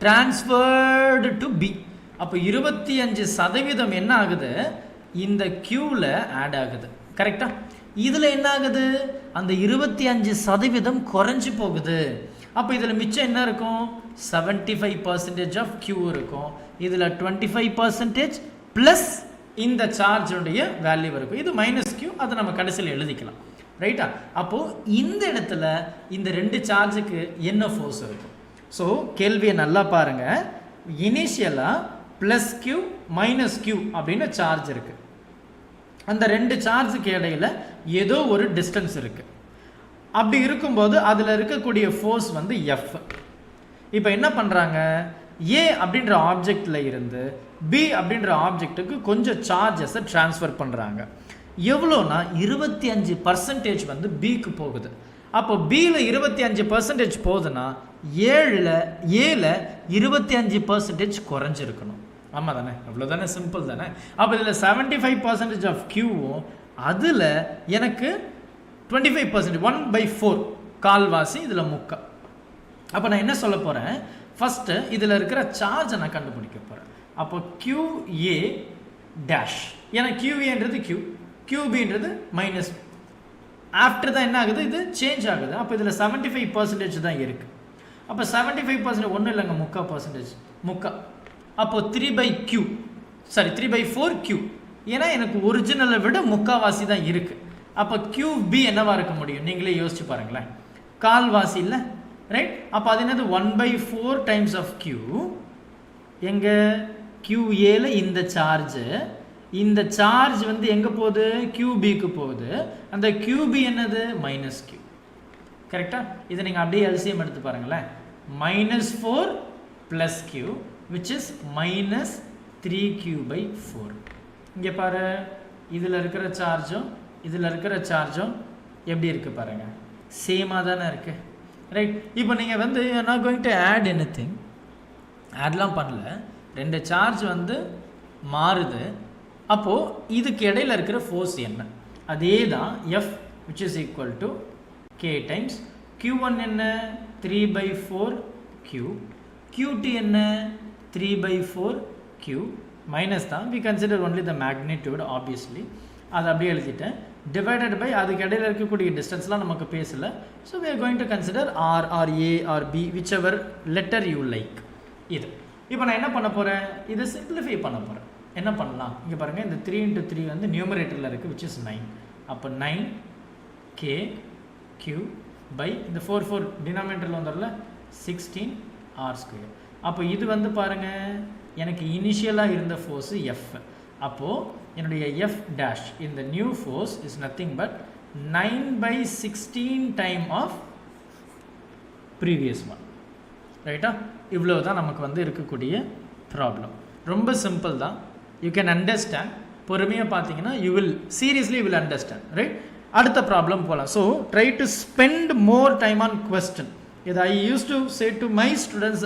transferred to B. அப்போ 25% என்ன ஆகுது? இந்த Qல ஆட் ஆகுது. கரெக்டா? இதில் என்ன ஆகுது? அந்த 25% குறைஞ்சி போகுது. அப்போ இதில் மிச்சம் என்ன இருக்கும்? 75% of Q இருக்கும். இதில் 25% ப்ளஸ் இந்த சார்ஜுடைய வேல்யூ இருக்கும். இது மைனஸ் Q, அதை நம்ம கடைசியில் எழுதிக்கலாம். ரைட்டா? அப்போது இந்த இடத்துல இந்த ரெண்டு சார்ஜுக்கு என்ன ஃபோர்ஸ் இருக்கும்? ஸோ கேள்வியை நல்லா பாருங்கள். இனிஷியலாக ப்ளஸ் Q மைனஸ் Q அப்படின்னு சார்ஜ் இருக்குது. அந்த ரெண்டு சார்ஜுக்கு இடையில் ஏதோ ஒரு டிஸ்டன்ஸ் இருக்குது. அப்படி இருக்கும்போது அதில் இருக்கக்கூடிய ஃபோர்ஸ் வந்து F. இப்போ என்ன பண்ணுறாங்க? A அப்படின்ற ஆப்ஜெக்டில் இருந்து B அப்படின்ற ஆப்ஜெக்ட்டுக்கு கொஞ்சம் சார்ஜஸை ட்ரான்ஸ்ஃபர் பண்ணுறாங்க. எவ்வளோனா 25% வந்து பிக்கு போகுது. அப்போ பியில் 25% போகுதுன்னா ஏல 25% குறைஞ்சிருக்கணும். ஆமாம் தானே? அவ்வளோதானே, சிம்பிள் தானே. அப்போ இதில் 75% ஆஃப் கியூவும் அதில் எனக்கு 25% 1/4 கால்வாசி, இதில் முக்கா. அப்போ நான் என்ன சொல்ல போகிறேன்? ஃபஸ்ட்டு இதில் இருக்கிற சார்ஜை நான் கண்டுபிடிக்க போகிறேன். அப்போ QA டேஷ், ஏன்னா QAன்றது Q, QBன்றது மைனஸ். ஆஃப்டர் தான் என்ன ஆகுது? இது சேஞ்ச் ஆகுது. அப்போ இதில் 75% தான் இருக்குது. அப்போ 75% ஒன்றும் இல்லைங்க, 3/4 முக்கா. அப்போ 3/4Q, ஏன்னா எனக்கு ஒரிஜினலை விட முக்காவாசி தான் இருக்குது. அப்போ QB என்னவா இருக்க முடியும்? நீங்களே யோசிச்சு பாருங்களேன். கால்வாசி இல்லை, ரைட்? அப்போ அது என்னது? 1/4 டைம்ஸ் ஆஃப் Q. எங்கே? QAல இந்த சார்ஜு, இந்த சார்ஜ் வந்து எங்கே போகுது? QBக்கு போகுது. அந்த QB என்னது? Minus Q. கரெக்டாக? இதை நீங்கள் அப்படியே எல்சிஎம் எடுத்து பாருங்களேன். -4 + Q which is -3Q/4. இங்கே பாரு, இதில் இருக்கிற சார்ஜும் இதில் இருக்கிற சார்ஜும் எப்படி இருக்குது பாருங்கள், சேமாக தானே இருக்குது. ரைட்? இப்போ நீங்கள் வந்து நான் கோயிங் டு ஆட் எனிதிங், ஆட்லாம் பண்ணல. ரெண்டு சார்ஜ் வந்து மாறுது. அப்போது இதுக்கு இடையில் இருக்கிற ஃபோர்ஸ் என்ன? அதே தான் F which is equal to K times Q1 என்ன? 3/4Q. QT என்ன? 3/4Q. மைனஸ் தான், we consider only the magnitude obviously. அது அப்படியே எழுதிட்டேன். டிவைடட் பை அதுக்கு இடையில் இருக்கக்கூடிய டிஸ்டன்ஸ்லாம் நமக்கு பேசலை. So we are going to consider R or A or B whichever letter you like. இது இப்போ நான் என்ன பண்ண போகிறேன்? இதை சிம்பிளிஃபை பண்ண போகிறேன். என்ன பண்ணலாம்? இங்கே பாருங்கள், இந்த 3 × 3 வந்து நியூமரேட்டரில் இருக்குது which is 9. அப்போ 9KQ பை இந்த 4 டினாமினேட்டரில் வந்துடல 16R². அப்போ இது வந்து பாருங்கள், எனக்கு இனிஷியலாக இருந்த ஃபோர்ஸு F. அப்போது என்னுடைய F டேஷ் இந்த new force is nothing but 9/16 time of previous one. ரைட்டா? இவ்வளோ தான் நமக்கு வந்து இருக்கக்கூடிய ப்ராப்ளம். ரொம்ப சிம்பிள் தான். You can understand. பொறுமையாக பார்த்தீங்கன்னா you will seriously will understand. Right? அடுத்த ப்ராப்ளம் போகலாம். So try to spend more time on question. இது I use to say to my students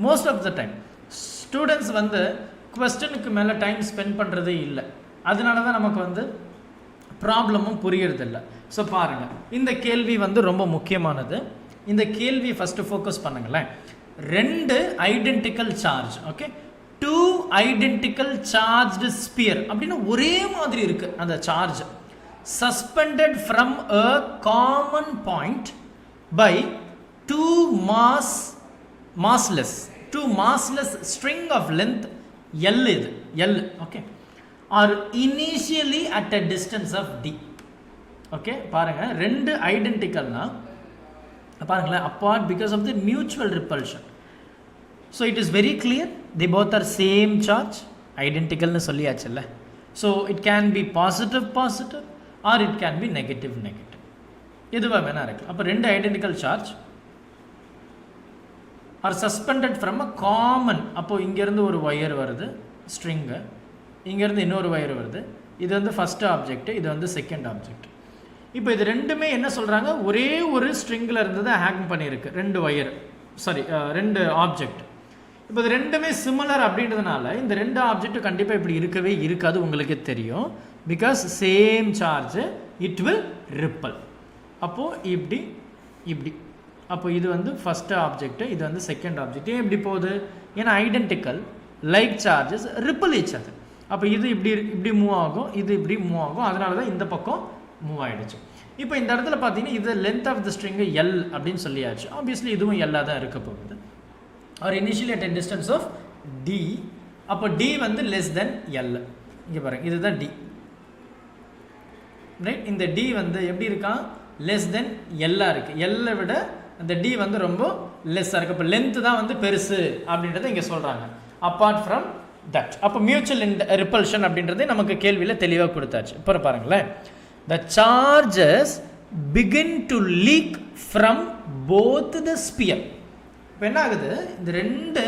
most of the time. Students வந்து கொஸ்டினுக்கு மேலே time spend பண்ணுறதே இல்லை. அதனால தான் நமக்கு வந்து ப்ராப்ளமும் புரியறதில்லை. ஸோ பாருங்கள், இந்த கேள்வி வந்து ரொம்ப முக்கியமானது. இந்த கேள்வி ஃபஸ்ட்டு ஃபோக்கஸ் பண்ணுங்களேன். 2 identical charge, okay, 2 identical charged sphere அப்படின்னு ஒரே மாதிரி இருக்குது அந்த charge, suspended from a common point by 2 massless string of length L இது L, okay, are initially at a distance of D. Okay, பாருங்கள், 2 ஐடென்டிக்கல்னா பாருங்களேன், apart because of the mutual repulsion. So it is very clear, they both are same charge, identical nu solliyachilla. So it can be positive positive or it can be negative negative. Eduva vena irukku. Appo rendu identical charge are suspended from a common. அப்போ இங்கேருந்து ஒரு wire வருது string, இங்கேருந்து இன்னொரு wire வருது. இது வந்து first object, இது வந்து செகண்ட் ஆப்ஜெக்ட். இப்போ இது ரெண்டுமே என்ன சொல்கிறாங்க, ஒரே ஒரு ஸ்ட்ரிங்கில் இருந்தது ஹேங் பண்ணியிருக்கு ரெண்டு ஒயர், ரெண்டு ஆப்ஜெக்ட். இப்போ இது ரெண்டுமே சிமிலர் அப்படின்றதுனால இந்த ரெண்டு ஆப்ஜெக்ட்டும் கண்டிப்பாக இப்படி இருக்கவே இருக்காது, உங்களுக்கே தெரியும். Because same charge, it will ripple. அப்போது இப்படி இப்படி, அப்போ இது வந்து ஃபஸ்ட்டு ஆப்ஜெக்ட், இது வந்து செகண்ட் ஆப்ஜெக்ட். ஏன் இப்படி போகுது, ஏன்னா identical like charges ripple each other. அப்போ இது இப்படி இப்படி மூவ் ஆகும், இது இப்படி மூவ் ஆகும், அதனால தான் இந்த பக்கம் மூவ் ஆகிடுச்சு. இப்போ இந்த இடத்துல பார்த்தீங்கன்னா இது length of the string L அப்படின்னு சொல்லியாச்சு. ஆப்வியஸ்லி இதுவும் எல்லாக தான் இருக்க போகுது. Are initially at a distance of D. அப்போ டி வந்து லெஸ் தென் எல். இங்கே பாருங்கள், இதுதான் டி, ரைட். இந்த டி வந்து எப்படி இருக்கான், லெஸ் தென் எல்லாக இருக்குது. எல்லை விட அந்த டி வந்து ரொம்ப லெஸ்ஸாக இருக்குது. அப்போ லென்த்து தான் வந்து பெருசு அப்படின்றத இங்கே சொல்கிறாங்க. அப்பார்ட் ஃப்ரம் தட், அப்போ மியூச்சுவல் ரிப்பல்ஷன் அப்படின்றது நமக்கு கேள்வியில் தெளிவாக கொடுத்தாச்சு. இப்போ பாருங்களேன், the charges begin to leak from both the sphere. இப்போ என்ன ஆகுது, இந்த ரெண்டு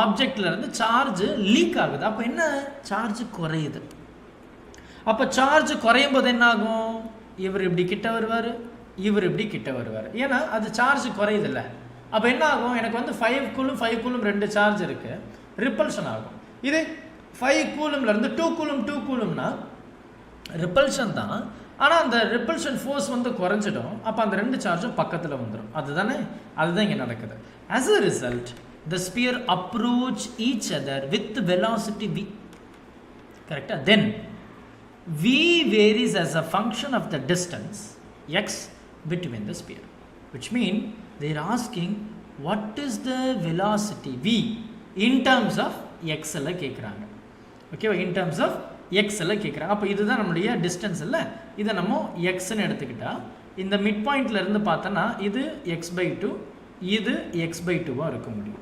ஆப்ஜெக்ட்ல இருந்து சார்ஜ் லீக் ஆகுது. அப்போ என்ன, சார்ஜ் குறையுது. அப்போ சார்ஜ் குறையும் போது என்ன ஆகும், இவர் இப்படி கிட்ட வருவார், இவர் இப்படி கிட்ட வருவார். ஏன்னா அது சார்ஜ் குறையுது இல்லை. அப்போ என்ன ஆகும், எனக்கு வந்து 5 கூலும் 5 கூலும் ரெண்டு சார்ஜ் இருக்குது, ரிப்பல்ஷன் ஆகும். இது 5 கூலும்லேருந்து 2 கூலும் 2 கூலும்னா ரிப்பல்ஷன் தான், ஆனால் அந்த ரிப்பல்ஷன் ஃபோர்ஸ் வந்து குறைஞ்சிடும். அப்போ அந்த ரெண்டு சார்ஜும் பக்கத்தில் வந்துடும். அதுதான் இங்கே நடக்குது. As a result the sphere approach each other with velocity v. கரெக்டாக? தென் v varies as a function of the distance x between the sphere, which mean they are asking what is the velocity v in terms of x எல்லாம் கேட்குறாங்க. ஓகேவா, in terms of x எல்லாம் கேட்குறாங்க. அப்போ இதுதான் நம்மளுடைய distance இல்லை. இதை நம்ம எக்ஸ்ன்னு எடுத்துக்கிட்டால் இந்த மிட் பாயிண்ட்ல இருந்து பார்த்தோன்னா இது x/2, இது x/2வாக இருக்க முடியும்.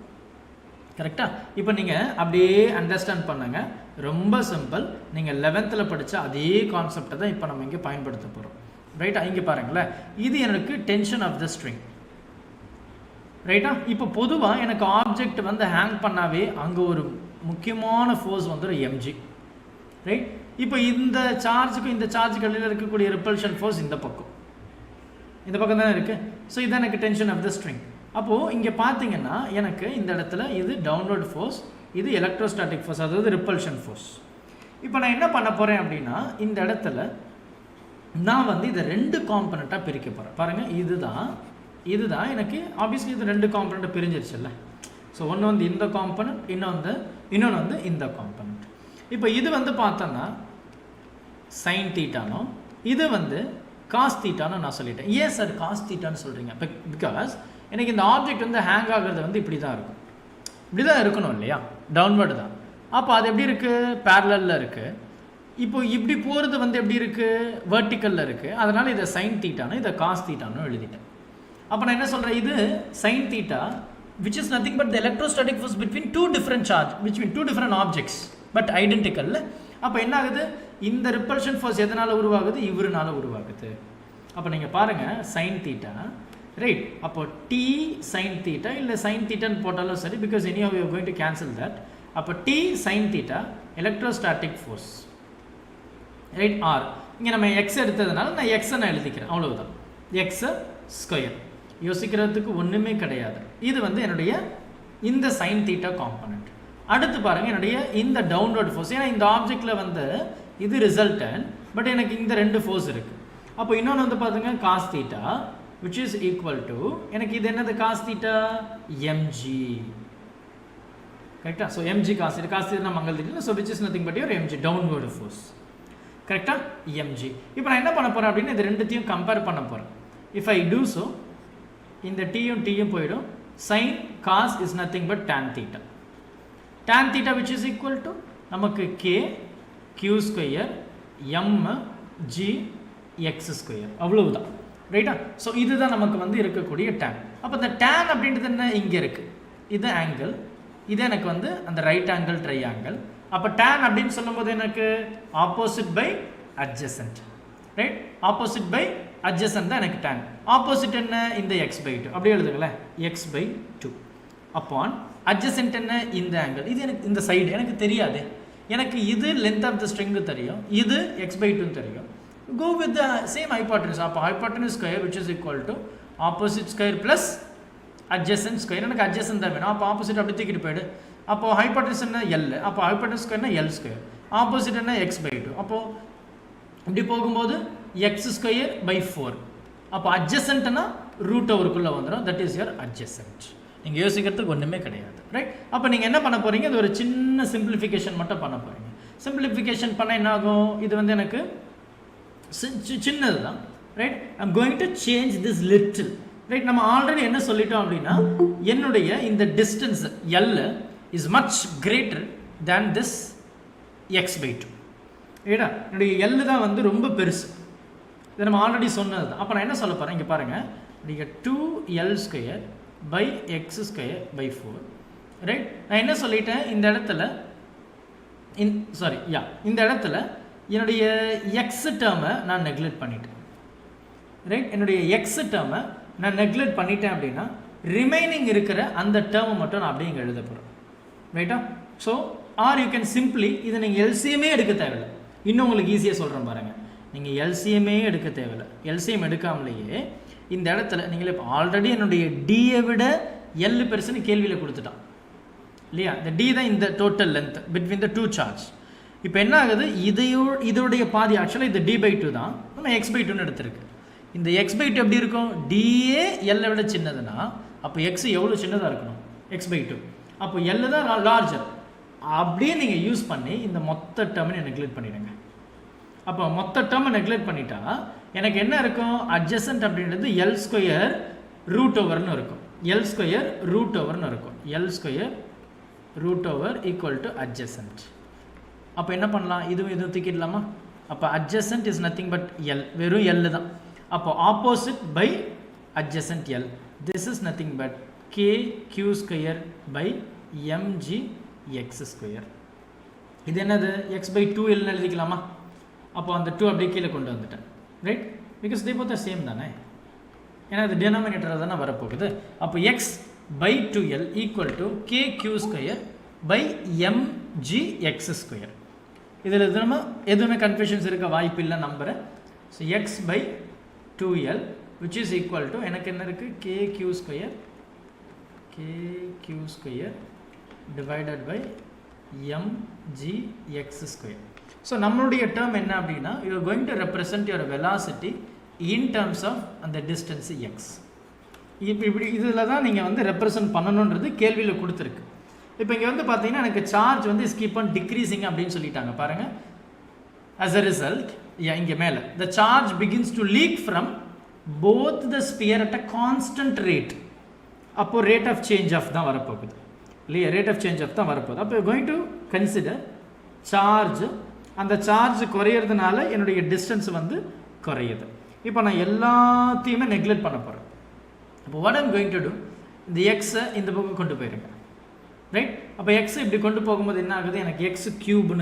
கரெக்டாக? இப்போ நீங்கள் அப்படியே அண்டர்ஸ்டாண்ட் பண்ணுங்க, ரொம்ப சிம்பிள். நீங்கள் 11th படித்த அதே கான்செப்டை தான் இப்போ நம்ம இங்கே பயன்படுத்த போகிறோம். ரைட்டா? இங்கே பாருங்களேன், இது எனக்கு டென்ஷன் ஆஃப் த ஸ்ட்ரிங். ரைட்டா? இப்போ பொதுவாக எனக்கு ஆப்ஜெக்ட் வந்து ஹேங் பண்ணாவே அங்கே ஒரு முக்கியமான ஃபோர்ஸ் வந்துடும், mg. ரைட்? இப்போ இந்த சார்ஜுக்கும் இந்த சார்ஜுக்கு இடையில் இருக்கக்கூடிய ரிப்பல்ஷன் ஃபோர்ஸ் இந்த பக்கம் தானே இருக்குது. ஸோ இதுதான் எனக்கு டென்ஷன் ஆஃப் த ஸ்ட்ரிங். அப்போது இங்கே பார்த்தீங்கன்னா எனக்கு இந்த இடத்துல இது டவுன்வர்ட் ஃபோர்ஸ், இது எலக்ட்ரோஸ்டாட்டிக் ஃபோர்ஸ், அதாவது ரிப்பல்ஷன் ஃபோர்ஸ். இப்போ நான் என்ன பண்ண போகிறேன் அப்படின்னா, இந்த இடத்துல நான் வந்து இதை ரெண்டு காம்பனண்ட்டாக பிரிக்க போகிறேன். பாருங்கள், இதுதான் எனக்கு ஆப்வியஸ்லி இது ரெண்டு காம்பனண்ட்டாக பிரிஞ்சிருச்சுல்ல. ஸோ ஒன்று வந்து இந்த காம்பனண்ட், இன்னொன்று வந்து இந்த காம்பனண்ட். இப்போ இது வந்து பார்த்தோன்னா சைன் தீட்டானோ, இது வந்து காஸ் தீட்டானோ நான் சொல்லிட்டேன். ஏன் சார் காஸ் தீட்டான்னு சொல்கிறீங்க? பிகாஸ் எனக்கு இந்த ஆப்ஜெக்ட் வந்து ஹேங் ஆகிறது வந்து இப்படி தான் இருக்கும், இப்படி தான் இருக்கணும் இல்லையா, டவுன்வர்டு தான். அப்போ அது எப்படி இருக்குது, பேரலலில் இருக்குது. இப்போ இப்படி போகிறது வந்து எப்படி இருக்குது, வெர்டிக்கலில் இருக்குது. அதனால் இதை சைன் தீட்டானோ இதை காஸ் தீட்டானோ எழுதிட்டேன். அப்போ நான் என்ன சொல்கிறேன், இது sine theta which is nothing but the electrostatic force between two different objects but identical. அப்போ என்ன ஆகுது, இந்த ரிப்பல்ஷன் ஃபோர்ஸ் எதனால் உருவாகுது, இவருனால உருவாகுது. அப்போ நீங்கள் பாருங்கள், சைன் தீட்டா, ரைட்? அப்போ டி சைன் தீட்டா இல்லை சைன் தீட்டான்னு போட்டாலும் சரி, because anyhow we are going to cancel that. அப்போ D sine theta electrostatic force, right? Or இங்கே நம்ம எக்ஸ் எடுத்ததுனால நான் எக்ஸை நான் எழுதிக்கிறேன், அவ்வளவுதான். எக்ஸ் ஸ்கொயர், யோசிக்கிறதுக்கு ஒன்றுமே கிடையாது. இது வந்து என்னுடைய இந்த சைன் தீட்டா காம்பனண்ட். அடுத்து பாருங்கள், என்னுடைய இந்த டவுன்வர்ட் ஃபோர்ஸ், ஏன்னா இந்த ஆப்ஜெக்டில் வந்து இது ரிசல்டன், பட் எனக்கு இந்த ரெண்டு ஃபோர்ஸ் இருக்குது. அப்போ இன்னொன்று வந்து பார்த்துங்க, cos theta which is equal to, எனக்கு இது என்னது, காஸ் தீட்டா mg. கரெக்டாக? ஸோ mg காஸ் தீட்டா நான் மங்கள் theta, so which is nothing but your mg, downward force. கரெக்டாக? mg. இப்போ நான் என்ன பண்ண போகிறேன் அப்படின்னா, இது ரெண்டுத்தையும் கம்பேர் பண்ண போகிறேன். if I do so, இந்த டீயும் போயிடும். sin cos is nothing but tan theta. tan theta which is equal to நமக்கு k q square m g x square, அவ்வளவுதான். ரைட்டா? ஸோ இதுதான் நமக்கு வந்து இருக்கக்கூடிய tan. அப்போ இந்த tan அப்படின்றது என்ன, இங்கே இருக்குது, இது ஆங்கிள், இது எனக்கு வந்து அந்த ரைட் ஆங்கிள் ட்ரையாங்கிள். அப்போ tan அப்படின்னு சொல்லும்போது எனக்கு opposite by adjacent, right? Opposite by adjacent தான் எனக்கு tan. ஆப்போசிட் என்ன? இந்த x/2 அப்படியே எழுதுங்களேன், x/2 அப்பான் அட்ஜசன்ட் என்ன? இந்த ஆங்கிள். இது எனக்கு இந்த சைடு எனக்கு தெரியாது, எனக்கு இது லென்த் ஆஃப் த ஸ்ட்ரிங்கு தெரியும், இது x/2 தெரியும். Go with the same hypotenuse. அப்போ hypotenuse square which is equal to opposite square plus adjacent square. எனக்கு adjacent தான் வேணும், அப்போ ஆப்போசிட் அப்படி தூக்கிட்டு போயிடு. அப்போ hypotenuse என்ன? L. அப்போ hypotenuse square என்ன? L square. ஆப்போசிட் என்ன? x/2. அப்போ இப்படி போகும்போது x²/4. அப்போ adjacentனா ரூட் ஓவருக்குள்ளே வந்துடும், தட் இஸ் யுவர் adjacent. நீங்கள் யோசிக்கிறதுக்கு ஒன்றுமே கிடையாது, ரைட்? அப்போ நீங்கள் என்ன பண்ண போகிறீங்க? இது ஒரு சின்ன சிம்பிளிஃபிகேஷன் மட்டும் பண்ண போகிறீங்க. சிம்பிளிஃபிகேஷன் பண்ண என்ன ஆகும்? இது வந்து எனக்கு சின்னது தான், right? I'm going to change this little, right? நம்ம ஆல்ரெடி என்ன சொல்லிட்டோம் அப்படின்னா, என்னுடைய இந்த distance L is much greater than this x/2, ரைட்டா? என்னுடைய L தான் வந்து ரொம்ப பெருசு, இதை நம்ம ஆல்ரெடி சொன்னது தான். அப்போ நான் என்ன சொல்ல போகிறேன், இங்கே பாருங்கள், நீங்கள் 2L²/x²/4, ரைட்? நான் என்ன சொல்லிட்டேன் இந்த இடத்துல, இந்த இடத்துல என்னுடைய எக்ஸ் டேர்மை நான் நெக்லெக்ட் பண்ணிட்டேன், ரைட்? என்னுடைய எக்ஸ் டேர்மை நான் நெக்லெக்ட் பண்ணிட்டேன் அப்படின்னா ரிமைனிங் இருக்கிற அந்த டேர்மை மட்டும் நான் அப்படியே இங்கே எழுத போகிறேன், ரைட்டா? So are you can simply, இதை நீங்கள் எல்சிஎம்மே எடுக்க தேவையில்லை. இன்னும் உங்களுக்கு ஈஸியாக சொல்கிறேன் பாருங்கள், நீங்கள் எல்சிஎம்மே எடுக்க தேவையில்லை. எல்சிஎம் எடுக்காமலேயே இந்த இடத்துல நீங்களே இப்போ ஆல்ரெடி என்னுடைய டியை விட எல் பெருசுன்னு கேள்வியில் கொடுத்துட்டான் இல்லையா? இந்த டி தான் இந்த total length between the two charge. இப்போ என்ன ஆகுது, இதோடைய பாதி ஆக்சுவலாக இது d/2 தான், நம்ம x/2ன்னு எடுத்திருக்கு. இந்த x/2 எப்படி இருக்கும்? டிஏ எல்லை விட சின்னதுன்னா அப்போ எக்ஸ் எவ்வளோ சின்னதாக இருக்கணும்? x/2. அப்போ எல் தான் லார்ஜர். அப்படியே நீங்கள் யூஸ் பண்ணி இந்த மொத்த டேர்மை நெக்லெக்ட் பண்ணிடுங்க. அப்போ மொத்த டேர்மை நெக்லெக்ட் பண்ணிட்டா எனக்கு என்ன இருக்கும்? அட்ஜசன்ட் அப்படின்றது L²√/ன்னு இருக்கும், L²√/ன்னு இருக்கும், L²√/ ஈக்குவல் டு அட்ஜசன்ட். அப்போ என்ன பண்ணலாம்? இதுவும் தூக்கிடலாமா? அப்போ adjacent is nothing but L, வெறும் எல் தான். அப்போ opposite by adjacent L, this is nothing but kq²/mgx². இது என்னது? x/2 எல்னு எழுதிக்கலாமா? அப்போ அந்த 2 அப்படியே கீழே கொண்டு வந்துட்டேன், right? Because they both same தானே, ஏன்னா அது டினாமினேட்டர் தானே வரப்போகுது. அப்போ x/2l ஈக்குவல் டு kq²/mgx². இதில் நம்ம எதுவுமே கன்ஃபியூஷன்ஸ் இருக்க வாய்ப்பு இல்லை நம்புகிறேன். So x/2l which is equal to எனக்கு என்ன இருக்குது? kq² divided by mgx². So நம்மளுடைய டேர்ம் என்ன அப்படின்னா, you are going to represent your velocity in terms of அந்த distance x. இப்படி இதில் தான் நீங்கள் வந்து ரெப்ரசன்ட் பண்ணணுன்றது கேள்வியில் கொடுத்துருக்கு. இப்போ இங்கே வந்து பார்த்தீங்கன்னா எனக்கு சார்ஜ் வந்து கீப் ஆன் டிக்ரீசிங் அப்படின்னு சொல்லிட்டாங்க பாருங்கள். as a result, இங்கே மேலே the charge begins to leak from both the sphere at a constant rate. அப்போ ரேட் ஆஃப் சேஞ்ச் ஆஃப் தான் வரப்போகுது இல்லையா? ரேட் ஆஃப் சேஞ்ச் ஆஃப் தான் வரப்போகுது. அப்போ கோயிங் டு கன்சிடர் சார்ஜ், அந்த சார்ஜ் குறையிறதுனால என்னுடைய டிஸ்டன்ஸ் வந்து குறையுது. இப்போ நான் எல்லாத்தையுமே நெக்லெக்ட் பண்ண போகிறேன். அப்போ what I'm going to do, இந்த எக்ஸை இந்த பக்கம் கொண்டு போயிருங்க, ரைட்? அப்போ எக்ஸ் இப்படி கொண்டு போகும்போது என்ன ஆகுது? எனக்கு x³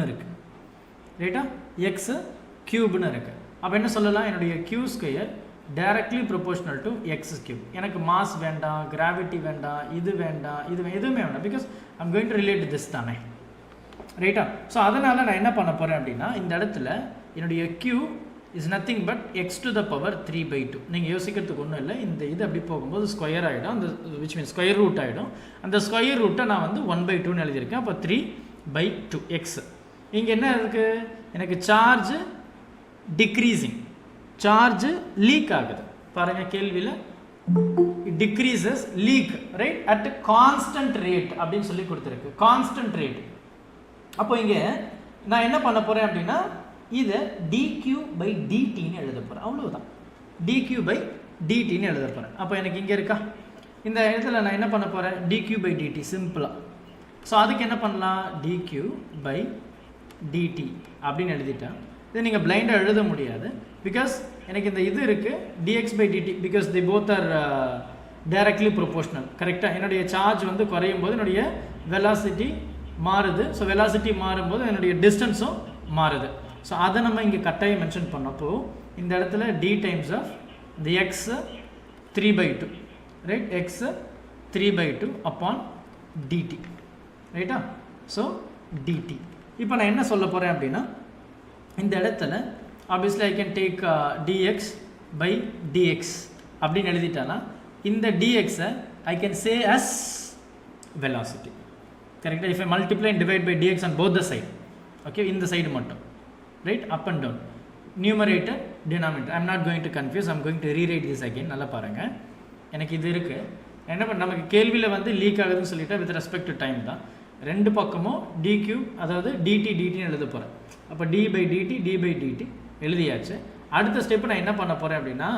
இருக்குது, ரைட்டா? x³ இருக்குது. அப்போ என்ன சொல்லலாம்? என்னுடைய q² directly proportional to x³. எனக்கு மாஸ் வேண்டாம், கிராவிட்டி வேண்டாம், இது வேண்டாம், எதுவுமே வேண்டாம், because I'm going to relate this தானே, ரைட்டா? ஸோ அதனால் நான் என்ன பண்ண போகிறேன் அப்படின்னா, இந்த இடத்துல என்னுடைய q is nothing but x⁻³ நீங்கள் யோசிக்கிறதுக்கு ஒன்றும் இல்லை. இந்த இது அப்படி போகும்போது ஸ்கொயர் ஆகிடும், அந்த விச் மீன்ஸ் ஸ்கொயர் ரூட் ஆகிடும். அந்த ஸ்கொயர் ரூட்டை நான் வந்து 1/2ன்னு எழுதியிருக்கேன். அப்போ 3/2 x. இங்கே என்ன இருக்குது? எனக்கு சார்ஜ் டிக்ரீசிங், சார்ஜ் லீக் ஆகுது பாருங்கள் கேள்வியில். Decreases leak, right, at constant rate அப்படின்னு சொல்லி கொடுத்துருக்கு, கான்ஸ்டன்ட் ரேட். அப்போ இங்கே நான் என்ன பண்ண போகிறேன் அப்படின்னா, இதை dq/dtன்னு எழுத போகிறேன், அவ்வளோதான். dq/dtன்னு எழுத போகிறேன். அப்போ எனக்கு இங்கே இருக்கா? இந்த இடத்துல நான் என்ன பண்ண போகிறேன்? dq/dt சிம்பிளாக. ஸோ அதுக்கு என்ன பண்ணலாம்? dq/dt அப்படின்னு எழுதிட்டேன். இதை நீங்கள் பிளைண்டாக எழுத முடியாது, பிகாஸ் எனக்கு இந்த இது இருக்குது dx/dt, because the both are directly proportional. கரெக்டாக என்னுடைய சார்ஜ் வந்து குறையும் போது என்னுடைய வெலாசிட்டி மாறுது. ஸோ வெலாசிட்டி மாறும்போது என்னுடைய டிஸ்டன்ஸும் மாறுது. ஸோ அதை நம்ம இங்கே கட்டாயம் மென்ஷன் பண்ணப்போ இந்த இடத்துல d times of the x 3/2 right, x 3/2 upon dt ரைட்டா. ஸோ dt இப்போ நான் என்ன சொல்ல போகிறேன் அப்படின்னா இந்த இடத்துல obviously I can take dx by dx அப்படின்னு எழுதிட்டானா இந்த dx I can say as velocity. Correct? If I multiply and divide by dx on both the side, okay, in the side மட்டும், right, up and down, numerator denominator. I am not going to confuse, I am going to rewrite this again. நல்லா பாருங்க, எனக்கு இது இருக்கு. என்ன பண்ண நமக்கு கேள்வியில் வந்து லீக் ஆகுதுன்னு சொல்லிட்டு வித் ரெஸ்பெக்ட் டு டைம் தான் ரெண்டு பக்கமும் dq அதாவது dt dt எழுத போகிறேன். அப்போ d by dt d by dt எழுதியாச்சு. அடுத்த ஸ்டெப் நான் என்ன பண்ண போகிறேன் அப்படின்னா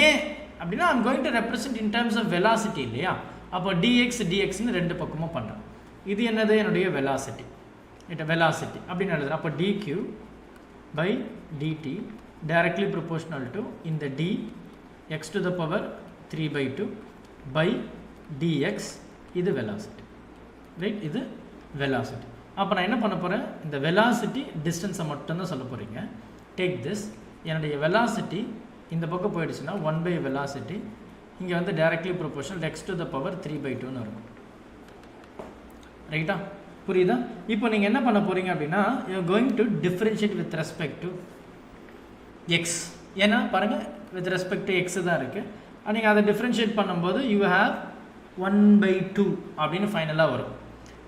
ஏன் அப்படின்னா I'm going to represent in terms of velocity இல்லையா. அப்போ dx dxன்னு ரெண்டு பக்கமும் பண்ணுறேன். இது என்னது என்னுடைய வெலாசிட்டி, வெலாசிட்டி அப்படின்னு எழுதுறேன். அப்போ dq by dt directly proportional to இந்த d x to the power 3/2 by dx இது வெலாசிட்டி ரைட், இது வெலாசிட்டி. அப்போ நான் என்ன பண்ண போகிறேன் இந்த வெலாசிட்டி டிஸ்டன்ஸை மட்டும்தான் சொல்ல போகிறீங்க. டேக் திஸ், என்னுடைய வெலாசிட்டி இந்த பக்கம் போயிடுச்சுன்னா 1 by வெலாசிட்டி இங்கே வந்து directly proportional x to the power 3/2ன்னு இருக்கும் ரைட்டா. புரியுதா? இப்போ நீங்கள் என்ன பண்ண போகிறீங்க அப்படின்னா you are going to differentiate with respect to X. ஏன்னா பாருங்கள் வித் ரெஸ்பெக்ட் டு எக்ஸ் தான் இருக்குது. நீங்கள் அதை டிஃப்ரென்ஷியேட் பண்ணும்போது யூ ஹேவ் 1/2 அப்படின்னு ஃபைனலாக வரும்.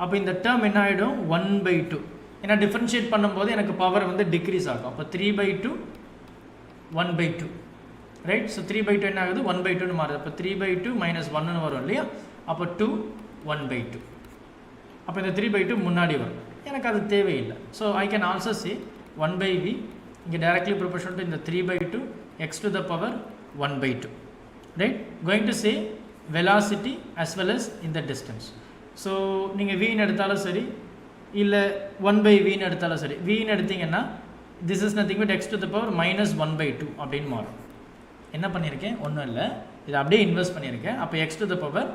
அப்போ இந்த டேர்ம் என்ன ஆகிடும் 1/2. ஏன்னா டிஃப்ரென்ஷியேட் பண்ணும்போது எனக்கு பவர் வந்து டிக்ரீஸ் ஆகும். அப்போ 3/2 1/2 ரைட். ஸோ 3/2 என்ன ஆகுது 1/2ன்னு மாறுது. அப்போ 3/2 - 1ன்னு வரும் இல்லையா. அப்போ 2 1/2. அப்போ இந்த 3/2 முன்னாடி வரும், எனக்கு அது தேவையில்லை. So I can also say 1/v இங்கே டைரக்ட்லி ப்ரொபோர்ஷனல் டு இந்த 3/2 x to the power 1/2 right. Going to say velocity as well as in the distance. So நீங்கள் வீன்னு எடுத்தாலும் சரி இல்லை 1/vன்னு எடுத்தாலும் சரி, வீன்னு எடுத்திங்கன்னா this is nothing but x to the power -1/2 அப்படின்னு மாறும். என்ன பண்ணியிருக்கேன் ஒன்றும் இல்லை, இதை அப்படியே இன்வெஸ்ட் பண்ணியிருக்கேன். அப்போ x to the power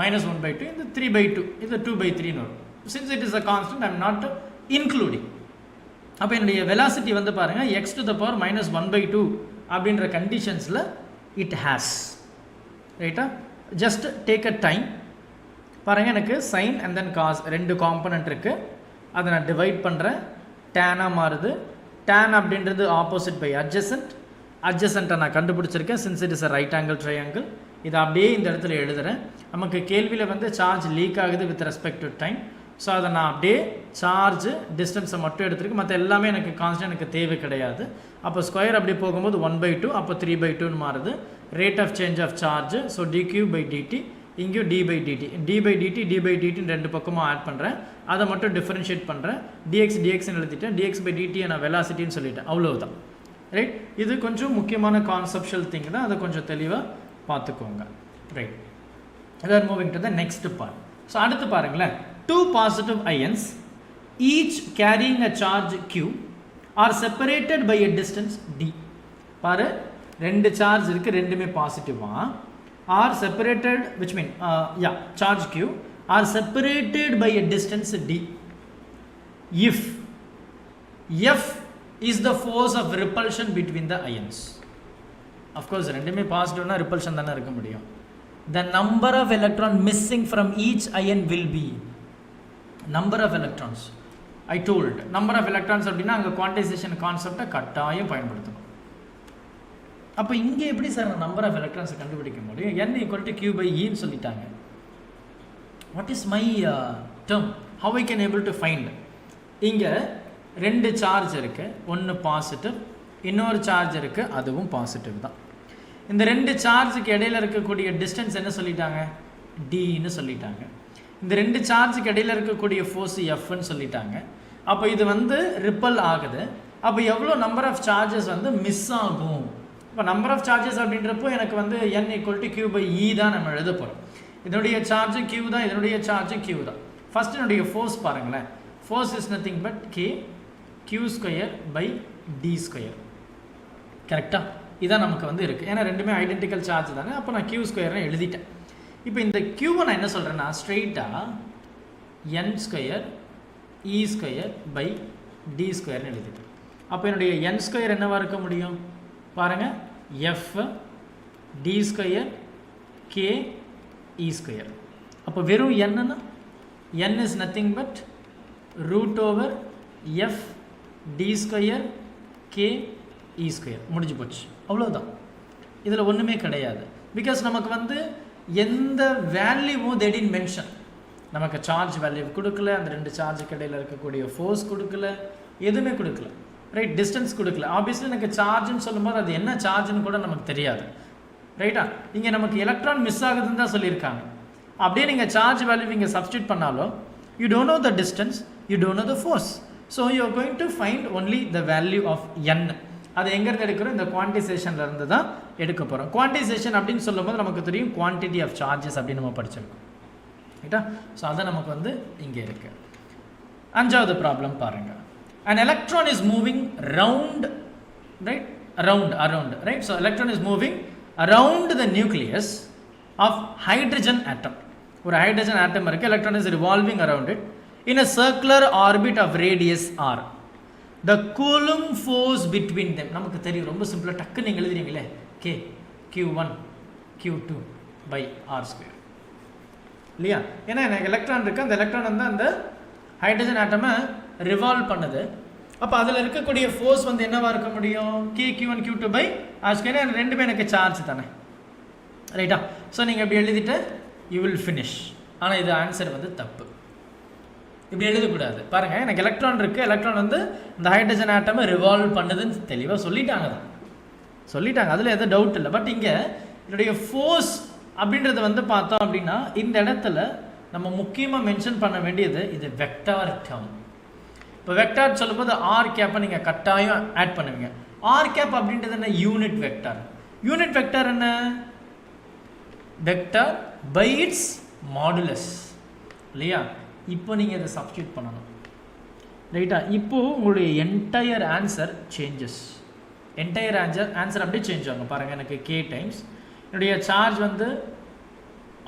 -1/2 இந்த 3/2 இது 2/3ன்னு வரும். Since it is a constant I am not including. அப்போ என்னுடைய வெலாசிட்டி வந்து பாருங்கள் x to the power -1/2 அப்படின்ற கண்டிஷன்ஸில் இட் ஹேஸ் ரைட்டா. ஜஸ்ட் டேக் அ டைம் பாருங்கள், எனக்கு சைன் அண்ட் தென் காஸ் ரெண்டு காம்பனண்ட் இருக்குது. அதை நான் டிவைட் பண்ணுறேன், டேனாக மாறுது. டேன் அப்படின்றது ஆப்போசிட் பை அட்ஜசன்ட். அட்ஜசன்ட்டை நான் கண்டுபிடிச்சிருக்கேன் since it is a right angle triangle. இதை அப்படியே இந்த இடத்துல எழுதுகிறேன். நமக்கு கேள்வியில் வந்து சார்ஜ் லீக் ஆகுது with respect to time. So அதை நான் அப்படியே சார்ஜ் டிஸ்டன்ஸை மட்டும் எடுத்துருக்கு, மற்ற எல்லாமே எனக்கு கான்ஸ்டன்ட் எனக்கு தேவை கிடையாது. அப்போ ஸ்கொயர் அப்படி போகும்போது 1/2 அப்போ 3/2ன்னு மாறுது. Rate of change of charge so dq by dt இங்கேயும் d by dt d by dtன்னு ரெண்டு பக்கமும் ஆட் பண்ணுறேன். அதை மட்டும் டிஃப்ரென்ஷியேட் பண்ணுறேன். dx dxன்னு எழுதிட்டேன். dx by dt நான் வெலாசிட்டின்னு சொல்லிட்டேன், அவ்வளவுதான் ரைட். இது கொஞ்சம் முக்கியமான கான்செப்ஷுவல் திங் தான், அதை கொஞ்சம் தெளிவாக பார்த்துக்கோங்க right. we are moving to the next part. So அடுத்து பாருங்களேன், two positive ions each carrying a charge q are separated by a distance d. பாரு ரெண்டு சார்ஜ் இருக்குது, ரெண்டுமே பாசிட்டிவாக are separated which mean charge q are separated by a distance d if f is the force of repulsion between the ions. Of course ரெண்டுமே பாசிட்டிவ்னா repulsion தானே இருக்க முடியும். The number of electron missing from each ion will be number of electrons. I told number of electrons அப்படின்னா அங்கே quantisation கான்செப்டை கட்டாயம் பயன்படுத்தணும். அப்போ இங்கே எப்படி சார் நம்பர் ஆஃப் எலக்ட்ரான்ஸை கண்டுபிடிக்க முடியும்? n = q/eன்னு சொல்லிட்டாங்க. What is my term, how I can able to find? இங்கே ரெண்டு சார்ஜ் இருக்குது, ஒன்று பாசிட்டிவ், இன்னொரு சார்ஜ் இருக்குது, அதுவும் பாசிட்டிவ் தான். இந்த ரெண்டு சார்ஜுக்கு இடையில இருக்கக்கூடிய டிஸ்டன்ஸ் என்ன சொல்லிட்டாங்க? டின்னு சொல்லிட்டாங்க. இந்த ரெண்டு சார்ஜுக்கு இடையில இருக்கக்கூடிய ஃபோர்ஸ் எஃப்னு சொல்லிட்டாங்க. அப்போ இது வந்து ரிப்பல் ஆகுது. அப்போ எவ்வளோ நம்பர் ஆஃப் சார்ஜஸ் வந்து மிஸ் ஆகும்? இப்போ நம்பர் ஆஃப் சார்ஜஸ் அப்படின்றப்போ எனக்கு வந்து n = q/e தான் நம்ம எழுத போகிறோம். இதனுடைய சார்ஜ் q தான், இதனுடைய சார்ஜ் q தான். ஃபர்ஸ்ட் என்னுடைய ஃபோர்ஸ் பாருங்களேன். Force is nothing but k q² / d². கரெக்டாக? இதான் நமக்கு வந்து இருக்குது. ஏன்னா ரெண்டுமே ஐடென்டிக்கல் சார்ஜ் தானே. அப்போ நான் q ஸ்கொயர்னு எழுதிட்டேன். இப்போ இந்த q நான் என்ன சொல்கிறேன்னா ஸ்ட்ரெயிட்டாக n square e square by d ஸ்கொயர்னு எழுதிட்டேன். அப்போ என்னுடைய n ஸ்கொயர் என்னவாக இருக்க முடியும் பாருங்கள், f d square k e square. அப்போ வெறும் என்னன்னா n is nothing but root over f d square k e square. முடிஞ்சு போச்சு, அவ்வளோதான். இதில் ஒன்றுமே கிடையாது. பிகாஸ் நமக்கு வந்து எந்த வேல்யூவும் they didn't mention. நமக்கு சார்ஜ் வேல்யூ கொடுக்கல, அந்த ரெண்டு சார்ஜுக்கு இடையில் இருக்கக்கூடிய ஃபோர்ஸ் கொடுக்கல, எதுவுமே கொடுக்கல, ரைட்? டிஸ்டன்ஸ் கொடுக்கல. ஆப்வியஸ்லி எனக்கு சார்ஜ்னு சொல்லும்போது அது என்ன சார்ஜ்னு கூட நமக்கு தெரியாது, ரைட்டா? இங்கே நமக்கு எலக்ட்ரான் மிஸ் ஆகுதுன்னு தான் சொல்லியிருக்காங்க. அப்படியே நீங்கள் சார்ஜ் வேல்யூ இங்கே சப்ஸ்டியூட் பண்ணாலும் you don't know the distance, you don't know the force. So you are going to find only the value of n. அது எங்கேருந்து எடுக்கிறோம்? இந்த குவான்டிசேஷன்லேருந்து தான் எடுக்க போகிறோம். குவான்டிசேஷன் அப்படின்னு சொல்லும்போது நமக்கு தெரியும் குவான்டிட்டி ஆஃப் சார்ஜஸ் அப்படின்னு நம்ம படிச்சிருக்கோம், ரைட்டா? ஸோ அதை நமக்கு வந்து இங்கே இருக்குது. அஞ்சாவது ப்ராப்ளம் பாருங்கள். an electron is moving round, right? around, right? So electron is moving around the nucleus of hydrogen atom. ஒரு ஹைட்ரஜன் ஆட்டம் இருக்குது, electron is revolving around it in a circular orbit of radius r. The Coulomb force between them நமக்கு தெரியும், ரொம்ப சிம்பிளாக டக்கு நீங்கள் எழுதுறீங்களே, k q1 q2 by R square, இல்லையா? ஏன்னா எனக்கு எலக்ட்ரான் இருக்குது, அந்த எலக்ட்ரான் வந்து அந்த ஹைட்ரஜன் ஆட்டமை ரிவால்வ் பண்ணுது. அப்போ அதில் இருக்கக்கூடிய ஃபோர்ஸ் வந்து என்னவாக இருக்க முடியும்? K q1 q2 by R square. ரெண்டுமே எனக்கு சார்ஜ் தானே, ரைட்டா? ஸோ நீங்கள் இப்படி எழுதிட்டு யூ வில் ஃபினிஷ். ஆனால் இது ஆன்சர் வந்து தப்பு, இப்படி எழுதக்கூடாது. பாருங்கள், எனக்கு எலக்ட்ரான் இருக்குது, எலக்ட்ரான் வந்து இந்த ஹைட்ரஜன் ஆட்டமை ரிவால்வ் பண்ணுதுன்னு தெளிவாக சொல்லிட்டாங்க, அதில் எதுவும் டவுட் இல்லை. பட் இங்கே என்னுடைய ஃபோர்ஸ் அப்படின்றத வந்து பார்த்தோம் அப்படின்னா இந்த இடத்துல நம்ம முக்கியமாக மென்ஷன் பண்ண வேண்டியது இது வெக்டார் டேர்ம். இப்போ வெக்டார் சொல்லும்போது ஆர் கேப்பை நீங்கள் கட்டாயம் ஆட் பண்ணுவீங்க. ஆர் கேப் அப்படின்றது என்ன? Unit vector. யூனிட் வெக்டார் என்ன? வெக்டார் பை இட்ஸ் மாடுலஸ், இல்லையா? இப்போ நீங்கள் இதை சப்ஸ்டியூட் பண்ணணும், ரைட்டா? இப்போது உங்களுடைய entire answer changes. Entire answer அப்படியே சேஞ்ச் ஆகும். பாருங்கள், எனக்கு கே டைம்ஸ் என்னுடைய சார்ஜ் வந்து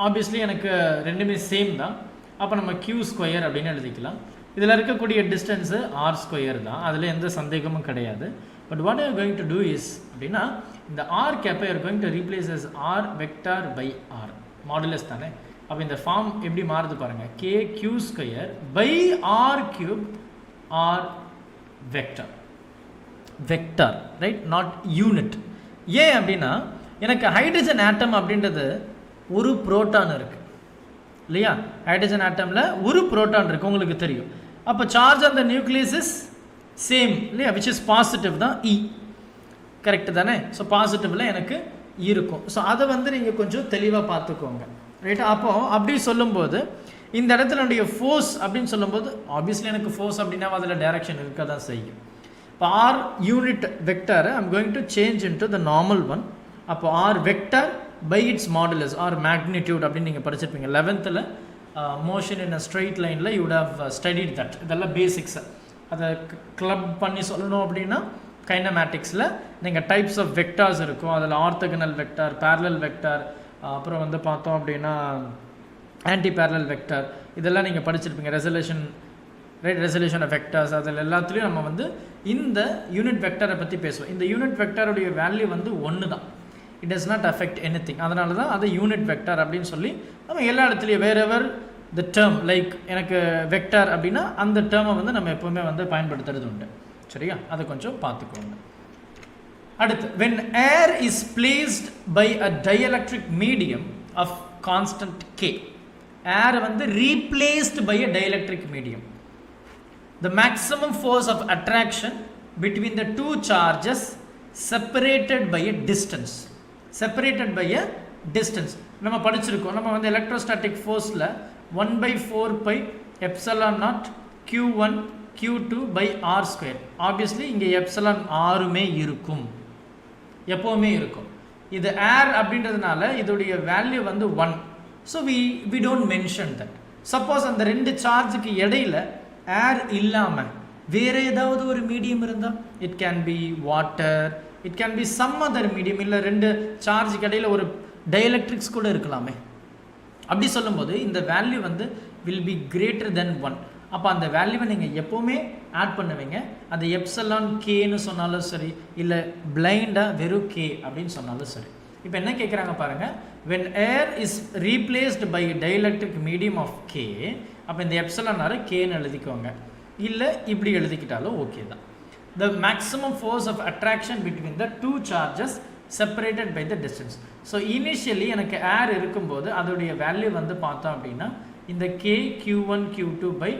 ஆப்வியஸ்லி எனக்கு ரெண்டுமே சேம் தான். அப்போ நம்ம q ஸ்கொயர் அப்படின்னு எழுதிக்கலாம். இதில் இருக்கக்கூடிய டிஸ்டன்ஸு ஆர் ஸ்கொயர் தான், அதில் எந்த சந்தேகமும் கிடையாது. But what are going to do is அப்படின்னா இந்த ஆர் கேப்பை are going to replace as R vector by R, modulus தானே. அப்போ இந்த ஃபார்ம் எப்படி மாறுது பாருங்கள், K q square by R cube R vector, right? Not unit. ஏன் அப்படின்னா எனக்கு ஹைட்ரஜன் ஆட்டம் அப்படின்றது ஒரு புரோட்டான் இருக்குது, இல்லையா? ஹைட்ரஜன் ஆட்டமில் ஒரு புரோட்டான் இருக்குது, உங்களுக்கு தெரியும். அப்போ சார்ஜ் அந்த நியூக்ளியஸ் இஸ் சேம், இல்லையா? விச் இஸ் பாசிட்டிவ் தான், இ, கரெக்டு தானே? ஸோ பாசிட்டிவில் எனக்கு இருக்கும். ஸோ அதை வந்து நீங்கள் கொஞ்சம் தெளிவாக பார்த்துக்கோங்க, ரைட்டா? அப்போது அப்படி சொல்லும்போது இந்த இடத்துல என்னுடைய ஃபோர்ஸ் அப்படின்னு சொல்லும்போது ஆப்வியஸ்லி எனக்கு ஃபோர்ஸ் அப்படின்னா அதில் டைரக்ஷன் இருக்க தான் செய்யும். இப்போ ஆர் யூனிட் வெக்டாரை I'm going to change into the normal one. அப்போ r vector by its modulus or magnitude அப்படின்னு நீங்கள் படிச்சிருப்பீங்க 11th motion in a straight லைனில் you would have studied that. இதெல்லாம் பேசிக்ஸை அதை கிளப் பண்ணி சொல்லணும் அப்படின்னா கைனமேட்டிக்ஸில் நீங்கள் டைப்ஸ் ஆஃப் வெக்டார்ஸ் இருக்கும். அதில் ஆர்த்தகனல் வெக்டார், பேரலல் வெக்டார், அப்புறம் வந்து பார்த்தோம் அப்படின்னா ஆன்டி பேரலல் வெக்டார், இதெல்லாம் நீங்கள் படிச்சிருப்பீங்க. Resolution, right? Resolution of vectors, அதில் எல்லாத்துலேயும் நம்ம வந்து இந்த யூனிட் வெக்டாரை பற்றி பேசுவோம். இந்த யூனிட் வெக்டாருடைய வேல்யூ வந்து 1 தான், it does not affect any thing. அதனால தான் அது யூனிட் வெக்டார் அப்படின்னு சொல்லி நம்ம எல்லா இடத்துலையும் வேறெவர் த டேர்ம் லைக் எனக்கு வெக்டார் அப்படின்னா அந்த டேர்மை வந்து நம்ம எப்போவுமே வந்து பயன்படுத்துறது உண்டு, சரியா? அதை கொஞ்சம் பார்த்துக்கோங்க. அடுத்து, when air is placed by a dielectric medium of constant k, air வந்து replaced by a dielectric medium, the maximum force of attraction between the two charges separated by a distance, separated by a distance நம்ம படிச்சிருக்கோம். நம்ம வந்து electrostatic ஃபோர்ஸில் 1/4 pi epsilon naught q1 q2 by r square. Obviously இங்கே epsilon ஆருமே இருக்கும், எப்போவுமே இருக்கும். இது ஏர் அப்படின்றதுனால இதோடைய வேல்யூ வந்து 1. So we don't mention that. Suppose அந்த ரெண்டு சார்ஜுக்கு இடையில ஏர் இல்லாமல் வேறு ஏதாவது ஒரு மீடியம் இருந்தால், it can be water it can be some other medium, இல்லை ரெண்டு சார்ஜ் இடையில் ஒரு டயலெக்ட்ரிக்ஸ் கூட இருக்கலாமே. அப்படி சொல்லும்போது இந்த வேல்யூ வந்து வில் பி கிரேட்டர் தென் 1. அப்போ அந்த வேல்யூவை நீங்கள் எப்போவுமே ஆட் பண்ணுவீங்க. அது எப்சலான் கேன்னு சொன்னாலும் சரி, இல்லை பிளைண்டாக வெறும் கே அப்படின்னு சொன்னாலும் சரி. இப்போ என்ன கேட்குறாங்க பாருங்கள், when air is replaced by dielectric medium of k, அப்போ இந்த எப்சலான் ஆர் கேன்னு எழுதிக்கோங்க, இல்லை இப்படி எழுதிக்கிட்டாலும் ஓகே தான். the maximum force of attraction between the two charges separated by the distance. So initially எனக்கு ஏர் இருக்கும்போது அதோடைய வேல்யூ வந்து பார்த்தோம் அப்படின்னா இந்த k q1 q2 by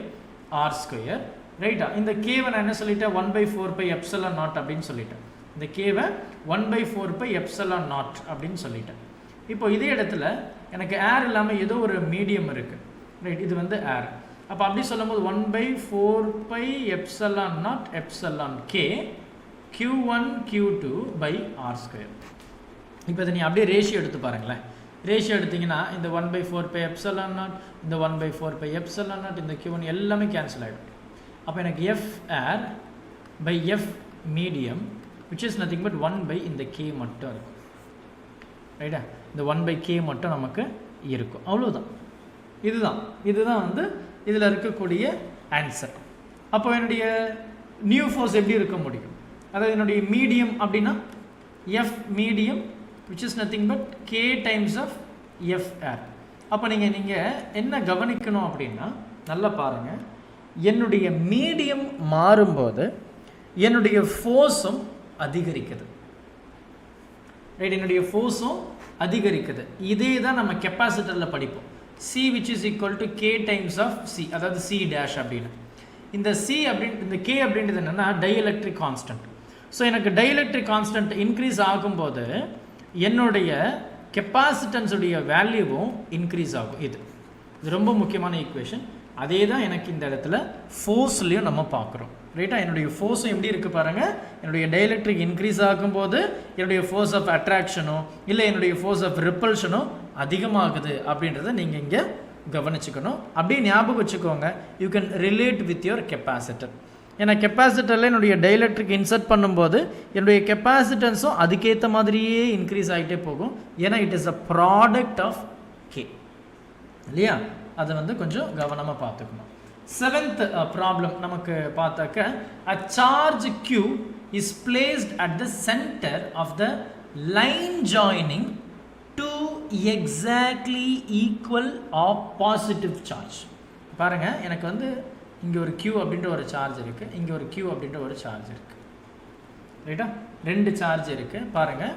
r square, ரைட்டா. இந்த கேவை நான் என்ன சொல்லிட்டேன், 1/4 எப்சலான் நாட் அப்படின்னு சொல்லிட்டேன். இந்த கேவை 1/4 எப்சலான் நாட் அப்படின்னு சொல்லிட்டேன். இப்போ இதே இடத்துல எனக்கு ஏர் இல்லாமல் ஏதோ ஒரு மீடியம் இருக்குது, ரைட். இது வந்து ஏர். அப்போ அப்படி சொல்லும்போது 1/4 epsilon not epsilon K q1 q2 by r square. இப்போ இதை நீ அப்படியே ரேஷியோ எடுத்து பாருங்களேன். ரேஷியோ எடுத்திங்கன்னா இந்த 1/4 எப்சலான் நாட், இந்த 1/4 எப்சலான் நாட், இந்த q1 எல்லாமே கேன்சல் ஆகிடும். அப்போ எனக்கு F air by F medium which is nothing but 1 இந்த k மட்டும் இருக்கும், ரைட்டா. இந்த 1/k மட்டும் நமக்கு இருக்கும், அவ்வளோதான். இதுதான் வந்து இதில் இருக்கக்கூடிய ஆன்சர். அப்போ என்னுடைய நியூ ஃபோர்ஸ் எப்படி இருக்க முடியும், அதாவது என்னுடைய மீடியம் அப்படின்னா F medium which is nothing but k times of f air. அப்போ நீங்கள் என்ன கவனிக்கணும் அப்படின்னா, நல்லா பாருங்கள், என்னுடைய மீடியம் மாறும்போது என்னுடைய ஃபோர்ஸும் அதிகரிக்குது, ரைட். என்னுடைய ஃபோர்ஸும் அதிகரிக்குது. இதே தான் நம்ம கெப்பாசிட்டரில் படிப்போம், c which is equal to k times of c, அதாவது c dash அப்படின்னு. இந்த c அப்படின்னு இந்த k அப்படின்றது என்னென்னா டைஎலக்ட்ரிக் கான்ஸ்டன்ட். ஸோ எனக்கு டைஎலக்ட்ரிக் கான்ஸ்டன்ட் இன்க்ரீஸ் ஆகும்போது என்னுடைய கெப்பாசிட்டன்ஸுடைய வேல்யூவும் இன்க்ரீஸ் ஆகும். இது ரொம்ப முக்கியமான ஈக்குவேஷன். அதே தான் எனக்கு இந்த இடத்துல ஃபோர்ஸ்லேயும் நம்ம பார்க்குறோம், ரைட்டா. என்னுடைய ஃபோர்ஸும் எப்படி இருக்குது பாருங்கள், என்னுடைய டைஎலக்ட்ரிக் இன்க்ரீஸ் ஆகும்போது என்னுடைய ஃபோர்ஸ் ஆஃப் அட்ராக்ஷனோ இல்லை என்னுடைய ஃபோர்ஸ் ஆஃப் ரிப்பல்ஷனோ அதிகமாகுது அப்படின்றத நீங்கள் இங்கே கவனிச்சுக்கணும். அப்படியே ஞாபகம் வச்சுக்கோங்க, you can relate with your capacitor. ஏன்னா கெப்பாசிட்டரில் என்னுடைய டைஎலக்ட்ரிக் இன்சர்ட் பண்ணும்போது என்னுடைய கெப்பாசிட்டன்ஸும் அதுக்கேற்ற மாதிரியே இன்க்ரீஸ் ஆகிட்டே போகும். ஏன்னா it is a product of K, இல்லையா. அதை வந்து கொஞ்சம் கவனமாக பார்த்துக்கணும். 7th ப்ராப்ளம் நமக்கு பார்த்தாக்க, a charge q is placed at the center of the line joining two exactly equal or positive charge. பாருங்க, எனக்கு வந்து இங்கே ஒரு q அப்படின்ற ஒரு சார்ஜ் இருக்குது, இங்கே ஒரு q அப்படின்ற ஒரு சார்ஜ் இருக்குது, ரைட்டா. ரெண்டு சார்ஜ் இருக்குது. பாருங்கள்,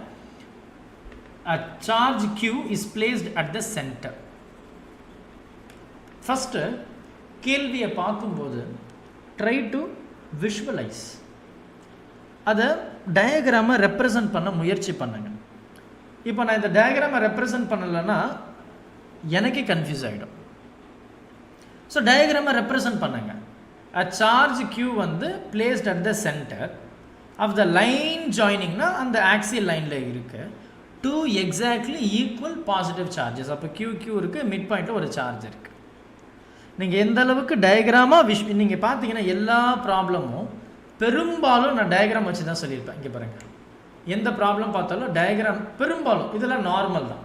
a charge q is placed at the center. First கேள்வியை பார்க்கும்போது ட்ரை டு விஷுவலைஸ், அதை டயக்ராமை ரெப்ரசன்ட் பண்ண முயற்சி பண்ணுங்க. இப்போ நான் இந்த டயக்ராமை ரெப்ரசன்ட் பண்ணலைன்னா எனக்கே கன்ஃபியூஸ் ஆகிடும். ஸோ டயக்ராமை ரெப்ரசன்ட் பண்ணுங்க. அ சார்ஜ் q வந்து placed at the centre of the line ஜாயினிங்னா அந்த ஆக்சியல் லைனில் இருக்குது, two exactly equal positive charges. அப்போ q இருக்குது, மிட் பாயிண்ட்டில் ஒரு சார்ஜ் இருக்குது. நீங்கள் எந்த அளவுக்கு டயக்ராமாக நீங்கள் பார்த்தீங்கன்னா எல்லா ப்ராப்ளமும் பெரும்பாலும் நான் டயக்ராம் வச்சு தான் சொல்லியிருப்பேன். இங்கே பாருங்கள், எந்த ப்ராப்ளம் பார்த்தாலும் டயக்ராம் பெரும்பாலும், இதெல்லாம் நார்மல் தான்,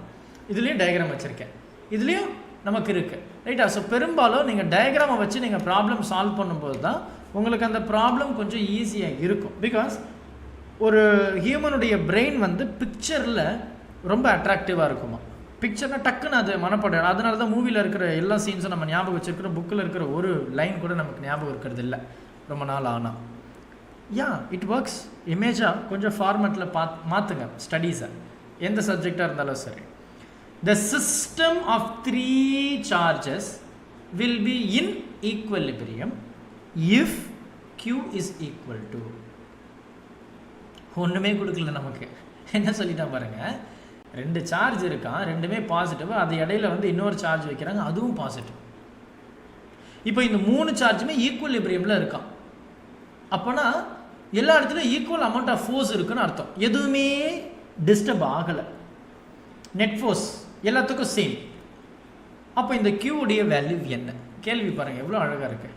இதுலேயும் டயக்ராம் வச்சுருக்கேன், இதுலேயும் நமக்கு இருக்குது, ரைட்டா. ஸோ பெரும்பாலும் நீங்கள் டயக்ராமை வச்சு நீங்கள் ப்ராப்ளம் சால்வ் பண்ணும்போது தான் உங்களுக்கு அந்த ப்ராப்ளம் கொஞ்சம் ஈஸியாக இருக்கும். பிகாஸ் ஒரு ஹியூமனுடைய பிரெயின் வந்து பிக்சரில் ரொம்ப அட்ராக்டிவாக இருக்குமா. பிக்சர்னால் டக்குன்னு அது மனப்படம். அதனால தான் மூவியில் இருக்கிற எல்லா சீன்ஸும் நம்ம ஞாபகம் வச்சுருக்கிற, புக்கில் இருக்கிற ஒரு லைன் கூட நமக்கு ஞாபகம் இருக்கிறது இல்லை ரொம்ப நாள் ஆனால். It works. இமேஜாக கொஞ்சம் ஃபார்மேட்டில் மாற்றுங்க ஸ்டடீஸை, எந்த சப்ஜெக்டாக இருந்தாலும் சரி. The system of three charges will be in equilibrium if q is equal to. ஒன்றுமே கொடுக்கல நமக்கு, என்ன சொல்லிட்டான் பாருங்க, ரெண்டு சார்ஜ் இருக்கான், ரெண்டுமே பாசிட்டிவ், அது இடையில வந்து இன்னொரு சார்ஜ் வைக்கிறாங்க, அதுவும் பாசிட்டிவ். இப்போ இந்த மூணு சார்ஜுமே ஈக்குவலிபிரியமில் இருக்கான். அப்போனா எல்லா இடத்துலையும் ஈக்குவல் அமௌண்ட் ஆஃப் ஃபோர்ஸ் இருக்குன்னு அர்த்தம். எதுவுமே டிஸ்டர்ப் ஆகலை, நெட் ஃபோர்ஸ் எல்லாத்துக்கும் சேம். அப்போ இந்த Q உடைய வேல்யூ என்ன? கேள்வி பாருங்கள் எவ்வளோ அழகாக இருக்குது.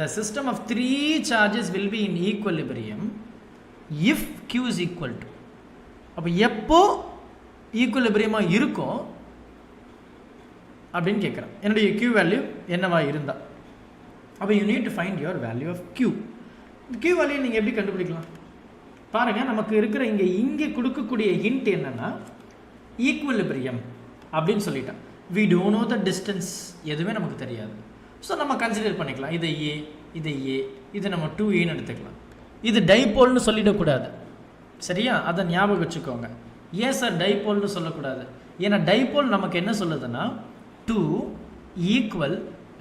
The system of three charges will be in equilibrium if q is equal to, அப்போ எப்போ ஈக்குவலிபிரியமாக இருக்கும் அப்படின்னு கேட்குறேன். என்னுடைய q வேல்யூ என்னவா இருந்தால், அப்போ you need to find your value of q. q value நீங்கள் எப்படி கண்டுபிடிக்கலாம் பாருங்கள். நமக்கு இருக்கிற இங்கே கொடுக்கக்கூடிய ஹிண்ட் என்னென்னா ஈக்குவலிபிரியம் அப்படின்னு சொல்லிட்டேன். we don't know the distance, எதுவுமே நமக்கு தெரியாது. ஸோ நம்ம கன்சிடர் பண்ணிக்கலாம், இதை ஏ, இதை ஏ, இதை நம்ம 2a எடுத்துக்கலாம். இது டைபோல்னு சொல்லிடக்கூடாது, சரியா? அதை ஞாபகம் வச்சுக்கோங்க. ஏன் சார் டைபோல்னு சொல்லக்கூடாது? ஏன்னா டைபோல் நமக்கு என்ன சொல்லுதுன்னா 2 ஈக்குவல்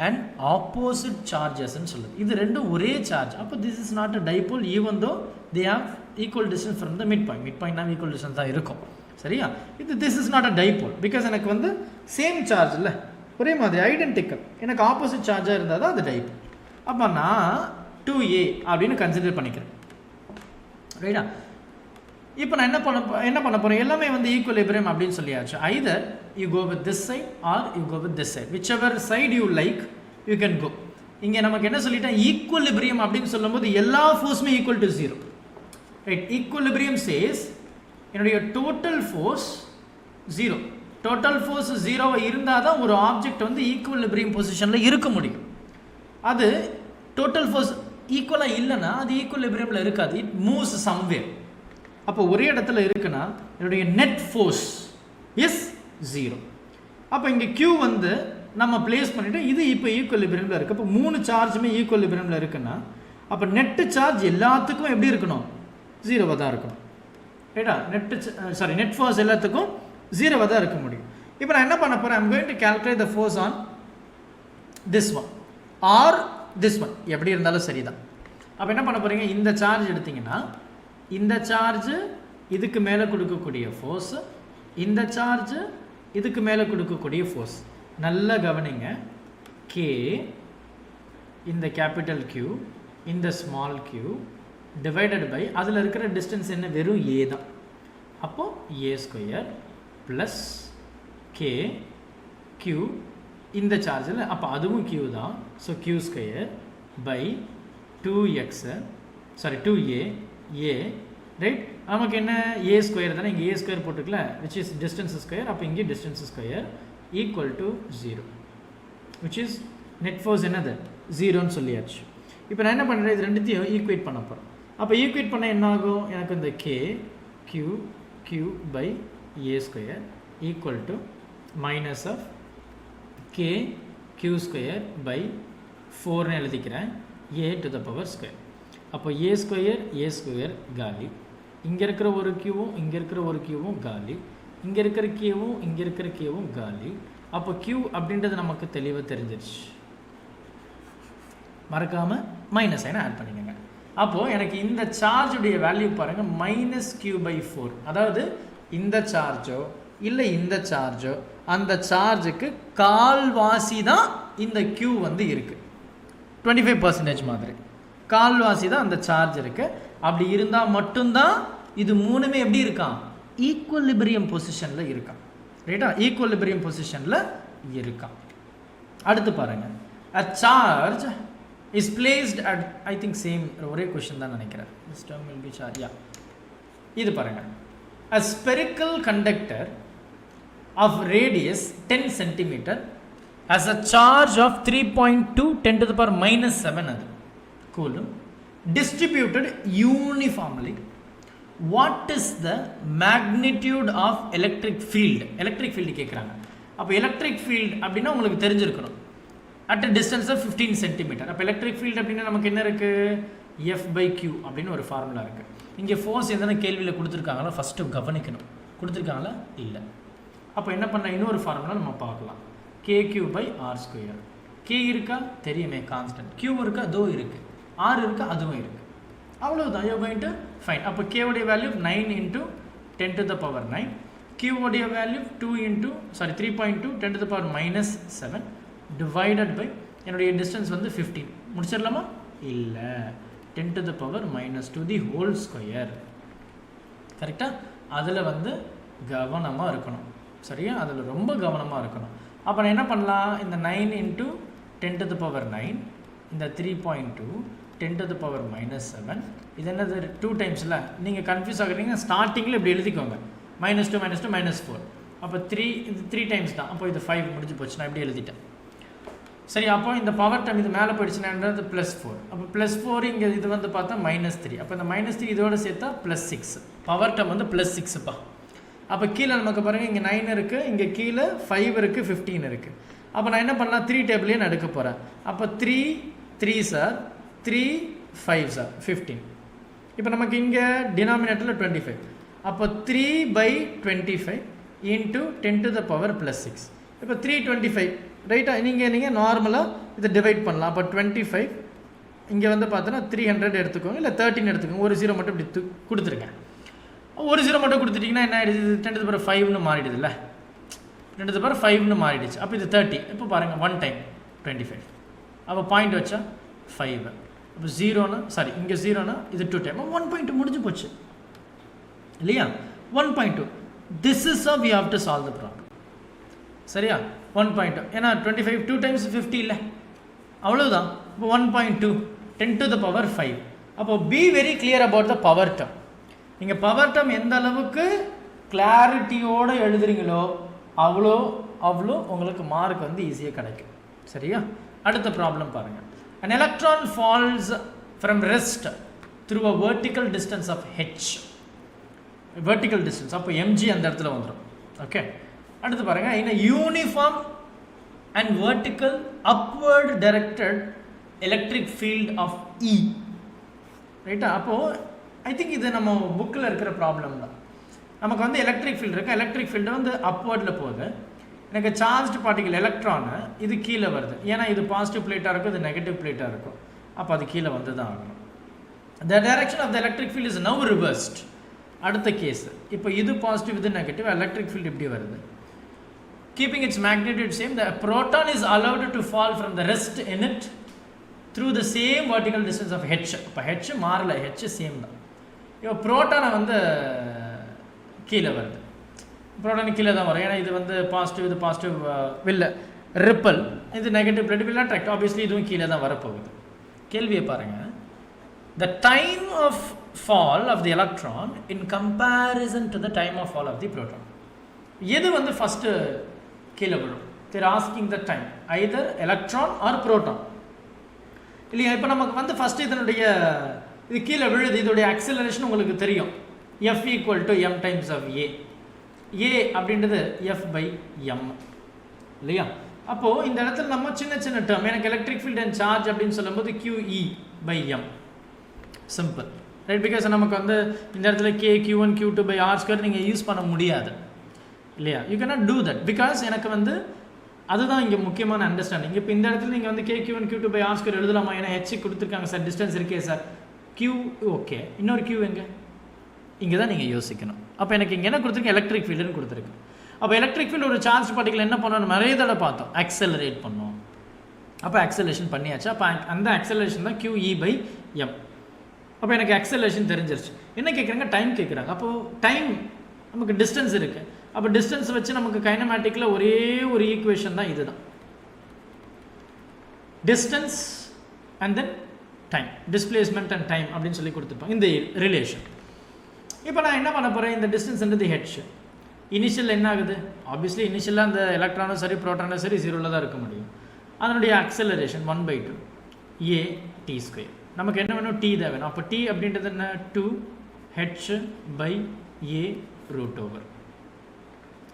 அண்ட் ஆப்போசிட் சார்ஜஸ்ன்னு சொல்லுது. இது ரெண்டும் ஒரே சார்ஜ். அப்போ this is not a dipole even though they have equal distance from the mid point. Mid பாயிண்ட்னா ஈக்குவல் டிஸ்டன்ஸ் தான் இருக்கும், சரியா? This is not a dipole because எனக்கு வந்து சேம் சார்ஜ் இல்லை, ஒரே மாதிரி ஐடென்டிக்கல். எனக்கு ஆப்போசிட் சார்ஜாக இருந்தால் தான் அது டைபோல். அப்போ நான் 2a அப்படின்னு கன்சிடர் பண்ணிக்கிறேன், ரைட்டா? இப்போ நான் என்ன பண்ண போகிறேன், எல்லாமே வந்து ஈக்குவலிபிரியம் அப்படின்னு சொல்லியாச்சு. Either you go with this side or you go with this side, whichever side you like you can go. இங்கே நமக்கு என்ன சொல்லிட்டேன், ஈக்குவலிபிரியம் அப்படின்னு சொல்லும்போது எல்லா ஃபோர்ஸுமே equal to 0, right? Equilibrium says என்னுடைய டோட்டல் ஃபோர்ஸ் 0. டோட்டல் ஃபோர்ஸ் 0 இருந்தால் தான் ஒரு ஆப்ஜெக்ட் வந்து ஈக்குவலிபிரியம் பொசிஷனில் இருக்க முடியும். அது டோட்டல் ஃபோர்ஸ் ஈக்குவலாக இல்லைன்னா அது ஈக்குவலிபிரியமில் இருக்காது, இட் மூவ்ஸ் சம்வேர். அப்போ ஒரே இடத்துல இருக்குன்னா என்னுடைய நெட் ஃபோர்ஸ் இஸ் 0. அப்போ இங்கே Q வந்து நம்ம பிளேஸ் பண்ணிவிட்டு இது இப்போ ஈக்குவலிபிரியமில் இருக்குது. அப்போ 3 சார்ஜுமே ஈக்குவலிபிரியமில் இருக்குன்னா அப்போ நெட்டு சார்ஜ் எல்லாத்துக்கும் எப்படி இருக்கணும், 0வாக தான் இருக்கணும், ரைட்டா? நெட் ஃபோர்ஸ் எல்லாத்துக்கும் 0வாக தான் இருக்க முடியும். இப்போ நான் என்ன பண்ண போகிறேன், I'm going to calculate the force on this one or this one, எப்படி இருந்தாலும் சரி தான். அப்போ என்ன பண்ண போகிறீங்க, இந்த சார்ஜ் எடுத்திங்கன்னா இந்த சார்ஜு இதுக்கு மேலே கொடுக்கக்கூடிய ஃபோர்ஸு, இந்த சார்ஜு இதுக்கு மேலே கொடுக்கக்கூடிய ஃபோர்ஸ். நல்லா கவனிங்க, K இந்த கேபிட்டல் Q இந்த ஸ்மால் q டிவைடட் பை அதில் இருக்கிற டிஸ்டன்ஸ் என்ன, வெறும் a தான். அப்போது a square plus k q இந்த சார்ஜில், அப்போ அதுவும் q தான். So q square by 2a right? நமக்கு என்ன a ஸ்கொயர் தானே, இங்கே a ஸ்கொயர் போட்டுக்கல, விச் இஸ் டிஸ்டன்ஸ் ஸ்கொயர். அப்போ இங்கே distance square equal to 0, which is net force என்னது 0ன்னு சொல்லியாச்சு. இப்போ நான் என்ன பண்ணுறேன், இது ரெண்டுத்தையும் ஈக்குவேட் பண்ண போகிறேன். அப்போ ஈக்குவேட் பண்ண என்ன ஆகும், எனக்கு இந்த q by a square equal to minus of k q square by 4ன்னு எழுதிக்கிறேன், a to the power square. அப்போ a ஸ்கொயர் காலி, இங்கே இருக்கிற ஒரு க்யூவும் இங்கே இருக்கிற ஒரு க்யூவும் காலி, இங்கே இருக்கிற க்யூவும் இங்கே இருக்கிற க்யூவும் காலி. அப்போ q அப்படின்றது நமக்கு தெளிவாக தெரிஞ்சிருச்சு. மறக்காமல் மைனஸ் சைனை ஆட் பண்ணிக்கோங்க. அப்போது எனக்கு இந்த சார்ஜுடைய வேல்யூ பாருங்கள், -q/4. அதாவது இந்த சார்ஜோ இல்லை இந்த சார்ஜோ அந்த சார்ஜுக்கு கால்வாசி தான் இந்த q வந்து இருக்குது, 25% மாதிரி கால்வாசி தான் அந்த சார்ஜ் இருக்குது. அப்படி இருந்தால் மட்டும்தான் இது மூணுமே எப்படி இருக்கான், ஈக்குவலிபிரியம் பொசிஷனில் இருக்கான், ரைட்டா? ஈக்குவலிபிரியம் பொசிஷனில் இருக்கான். அடுத்து பாருங்கள், a charge is placed at, I think same ஒரே question தான் நினைக்கிறேன். this term will be charge, yeah. இது பாருங்கள், a spherical conductor of radius 10 cm has a charge of 3.2 10 to the power -7 அது Coulomb distributed uniformly. What is the magnitude of electric field? electric field கேட்குறாங்க. அப்போ electric field அப்படின்னா உங்களுக்கு தெரிஞ்சிருக்கணும், at a distance of 15 cm. அப்போ electric field அப்படின்னா நமக்கு என்ன இருக்குது, F/Q அப்படின்னு ஒரு ஃபார்முலா இருக்குது. இங்கே ஃபோர்ஸ் எதனா கேள்வியில் கொடுத்துருக்காங்களா, ஃபஸ்ட்டு கவனிக்கணும், கொடுத்துருக்காங்களா இல்லை. அப்போ என்ன பண்ண, இன்னொரு ஃபார்முலா நம்ம பார்க்கலாம், KQ/R². K இருக்கா தெரியுமே கான்ஸ்டன்ட், Q இருக்கா அதோ இருக்குது, R இருக்கா அதுவும் இருக்குது, அவ்வளோதான். You going to fine. அப்போ K உடைய value 9 × 10 to the power 9, Q உடைய value 3.2 10 to the power -7 divided by என்னுடைய டிஸ்டன்ஸ் வந்து 15. முடிச்சிடலாமா, இல்லை, 10 to the power -2 the whole square. கரெக்டாக? அதில் வந்து கவனமாக இருக்கணும், சரியா? அதில் ரொம்ப கவனமாக இருக்கணும். அப்போ நான் என்ன பண்ணலாம், இந்த 9 × 10 to the power 9, இந்த 3.2 10 to the power minus 7. இது என்னது 2 டைம்ஸ்ல நீங்க கன்ஃபியூஸ் ஆகுறீங்க. ஸ்டார்டிங்ல இப்படி எழுதிக்கோங்க. -2 -2 -4. அப்ப 3 இது 3 டைம்ஸ் தான். அப்போ இது 5 முடிஞ்சு போச்சு. நான் இப்படி எழுதிட்டேன். சரி, அப்போ இந்த பவர் டேர்ம் இது மேலே போயிடுச்சுனான்றது +4. அப்போ +4 இங்கே இது வந்து பார்த்தா -3. அப்போ இந்த -3 இதோட சேர்த்தா +6. பவர் டேர்ம் வந்து +6பா. அப்போ கீழே நமக்கு பாருங்கள் இங்கே 9 இருக்குது, இங்கே கீழே 5 இருக்குது, 15 இருக்குது. அப்போ நான் என்ன பண்ணலாம், 3 டேபிளையே நான் எடுக்க போகிறேன். அப்போ 3 3 சார், 3 5 சார், 15. இப்போ நமக்கு இங்கே டினாமினேட்டரில் 25. அப்போ 3/25 இன்ட்டு 10 to the power +6. இப்போ 325 ரைட்டா. நீங்கள் நார்மலாக இதை டிவைட் பண்ணலாம். அப்போ 25 இங்கே வந்து பார்த்தோன்னா 300 எடுத்துக்கோங்க, இல்லை 13 எடுத்துக்கோங்க. ஒரு 0 மட்டும் இப்படி கொடுத்துருக்கேன். ஒரு 0 மட்டும் கொடுத்துட்டிங்கன்னா என்ன ஆகிடுது, 10 to the power 5னு மாறிடுது இல்லை, 10 to the power 5னு மாறிடுச்சு. அப்போ இது 30. இப்போ பாருங்கள் 1 டைம் 25. அப்போ பாயிண்ட் வச்சா 5. அப்போ 0னா சாரி இங்கே 0னா இது 2 டைம். 1.2 முடிஞ்சு போச்சு இல்லையா. 1.2. This is how we have to solve the problem. சரியா. 1.2 ஏன்னா 25 2 டைம்ஸ் 50 இல்லை, அவ்வளோதான். இப்போ 1.2 10 to the power 5. அப்போ be very clear about the power term. நீங்கள் பவர் டேர்ம் எந்த அளவுக்கு கிளாரிட்டியோடு எழுதுறீங்களோ அவ்வளோ உங்களுக்கு மார்க் வந்து ஈஸியாக கிடைக்கும். சரியா. அடுத்த ப்ராப்ளம் பாருங்கள். an electron falls from rest through a vertical distance of h. vertical distance அப்போ mg அந்த இடத்துல வந்துடும். ஓகே. அடுத்து பாருங்கள், in a uniform and vertical upward directed electric field of E. ரைட்டா. அப்போது ஐ திங்க் இது நம்ம புக்கில் இருக்கிற ப்ராப்ளம் தான். நமக்கு வந்து எலக்ட்ரிக் ஃபீல்டு இருக்குது. எலக்ட்ரிக் ஃபீல்டு வந்து அப்வர்டில் போகுது. எனக்கு சார்ஜ்டு பார்ட்டிகல் எலக்ட்ரானு இது கீழே வருது. ஏன்னா இது பாசிட்டிவ் பிளேட்டாக இருக்கும், இது நெகட்டிவ் பிளேட்டாக இருக்கும். அப்போ அது கீழே வந்து தான் ஆகணும். The direction of the electric field is now reversed. அடுத்த கேஸு, இப்போ இது பாசிட்டிவ் இது நெகட்டிவ், எலக்ட்ரிக் ஃபீல்டு இப்படி வருது. Keeping its magnitude same, the proton is allowed to fall from the rest in it through the same vertical distance of h. இப்போ h மாறல, h same தான். இப்போ புரோட்டானை வந்து கீழே வருது. புரோட்டான் கீழே தான் வரும். ஏன்னா இது வந்து பாசிட்டிவ், இது பாசிட்டிவ் will ரிப்பல், இது negative plate will attract. Obviously இதுவும் கீழே தான் வரப்போகுது. கேள்வியை பாருங்கள். The time of fall of the electron in comparison to the time of fall of the proton. எது வந்து ஃபஸ்ட்டு கீழே விழும்? They're asking the time either electron or proton இல்லையா. இப்போ நமக்கு வந்து ஃபஸ்ட்டு இதனுடைய இது கீழே விழுது, இதோடைய அக்சலரேஷன் உங்களுக்கு தெரியும். F = m டைம்ஸ் ஆஃப் ஏ. ஏ அப்படின்றது F/m இல்லையா. அப்போது இந்த இடத்துல நம்ம சின்ன சின்ன டேர்ம், எனக்கு எலக்ட்ரிக் ஃபீல்ட் அண்ட் சார்ஜ் அப்படின்னு சொல்லும்போது QE/m சிம்பிள் ரைட். பிகாஸ் நமக்கு வந்து இந்த இடத்துல Q1 Q2/r² நீங்கள் யூஸ் பண்ண முடியாது இல்லையா. You cannot do that because எனக்கு வந்து அதுதான் இங்கே முக்கியமான அண்டர்ஸ்டாண்டிங். இப்போ இந்த இடத்துல நீங்கள் வந்து Q1 Q2/r² எழுதலாமா? ஏன்னா ஹெச் கொடுத்துருக்காங்க சார், டிஸ்டன்ஸ் இருக்கே சார். Q ஓகே, இன்னொரு Q எங்கே? இங்கே தான் நீங்கள் யோசிக்கணும். அப்போ எனக்கு இங்கே என்ன கொடுத்துருக்கு, எலக்ட்ரிக் ஃபீல்டுன்னு கொடுத்துருக்கு. அப்போ எலக்ட்ரிக் ஃபீல்டு ஒரு சார்ஜ் பார்ட்டிகல் என்ன பண்ணணும், நிறைய தடவை பார்த்தோம், அக்சலரேட் பண்ணோம். அப்போ அக்சலேஷன் பண்ணியாச்சு. அப்போ அந்த அக்சலேஷன் தான் QE/m. அப்போ எனக்கு அக்சலேஷன் தெரிஞ்சிருச்சு. என்ன கேட்குறாங்க, டைம் கேட்குறாங்க. அப்போது டைம் நமக்கு டிஸ்டன்ஸ் இருக்குது. அப்போ டிஸ்டன்ஸ் வச்சு நமக்கு கைனமேட்டிக்கில் ஒரே ஒரு ஈக்குவேஷன் தான் இதுதான், distance and then time, displacement and time அப்படின்னு சொல்லி கொடுத்துருப்பாங்க இந்த ரிலேஷன். இப்போ நான் என்ன பண்ண போகிறேன், இந்த டிஸ்டன்ஸ்ன்றது ஹெச். இனிஷியல் என்ன ஆகுது, ஆப்வியஸ்லி இனிஷியலாக அந்த எலக்ட்ரானும் சரி ப்ரோட்டானும் சரி 0ல் தான் இருக்க முடியும். அதனுடைய அக்சலரேஷன் 1/2 a/t². நமக்கு என்ன வேணும், t தான் வேணும். அப்போ t அப்படின்றது என்ன, 2h/a √over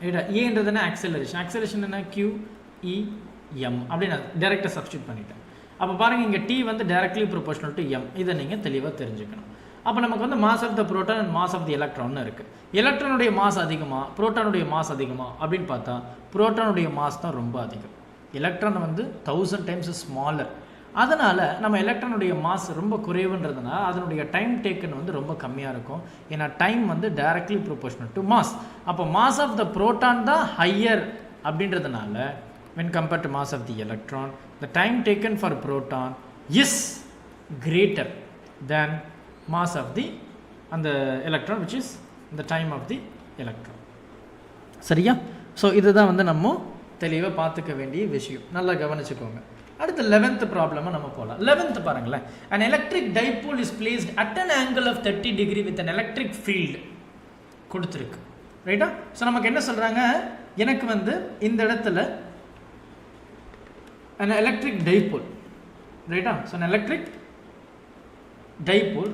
ரைட்டா. ஏன்றது என்ன, அக்சலரேஷன். அக்சலரேஷன் என்ன, QEm அப்படின்னு டேரெக்டாக சப்ஸ்டியூட் பண்ணிட்டேன். அப்போ பாருங்கள் இங்கே t வந்து டைரக்ட்லி ப்ரொபோஷனல் டு m. இதை நீங்கள் தெளிவாக தெரிஞ்சுக்கணும். அப்போ நமக்கு வந்து mass of the proton and mass of the எலக்ட்ரான்னு இருக்குது. எலக்ட்ரானுடைய மாஸ் அதிகமாக, புரோட்டானுடைய மாஸ் அதிகமாக அப்படின்னு பார்த்தா புரோட்டானுடைய மாஸ் தான் ரொம்ப அதிகம். எலக்ட்ரான் வந்து 1000 டைம்ஸ் ஸ்மாலர். அதனால் நம்ம எலக்ட்ரானுடைய மாஸ் ரொம்ப குறைவுன்றதுனால அதனுடைய டைம் டேக்கன் வந்து ரொம்ப கம்மியாக இருக்கும். ஏன்னா டைம் வந்து டைரக்ட்லி ப்ரொபோஷனல் டு மாஸ். அப்போ மாஸ் ஆஃப் த புரோட்டான் தான் ஹையர் அப்படின்றதுனால when compared to mass of the electron, the time taken for proton is greater than mass of the electron, which is the time of the electron. சரியா? So இதுதான் வந்து நம்ம தெளிவாக பார்த்துக்க வேண்டிய விஷயம். நல்லா கவனிச்சுக்கோங்க. அடுத்து 11th ப்ராப்ளமாக நம்ம போகலாம். 11th பாருங்களேன். an electric dipole is placed at an angle of 30 degree with an electric field கொடுத்துருக்கு, ரைட்டா? ஸோ நமக்கு என்ன சொல்கிறாங்க, எனக்கு வந்து இந்த இடத்துல an electric dipole, ரைட்டா? ஸோ an electric dipole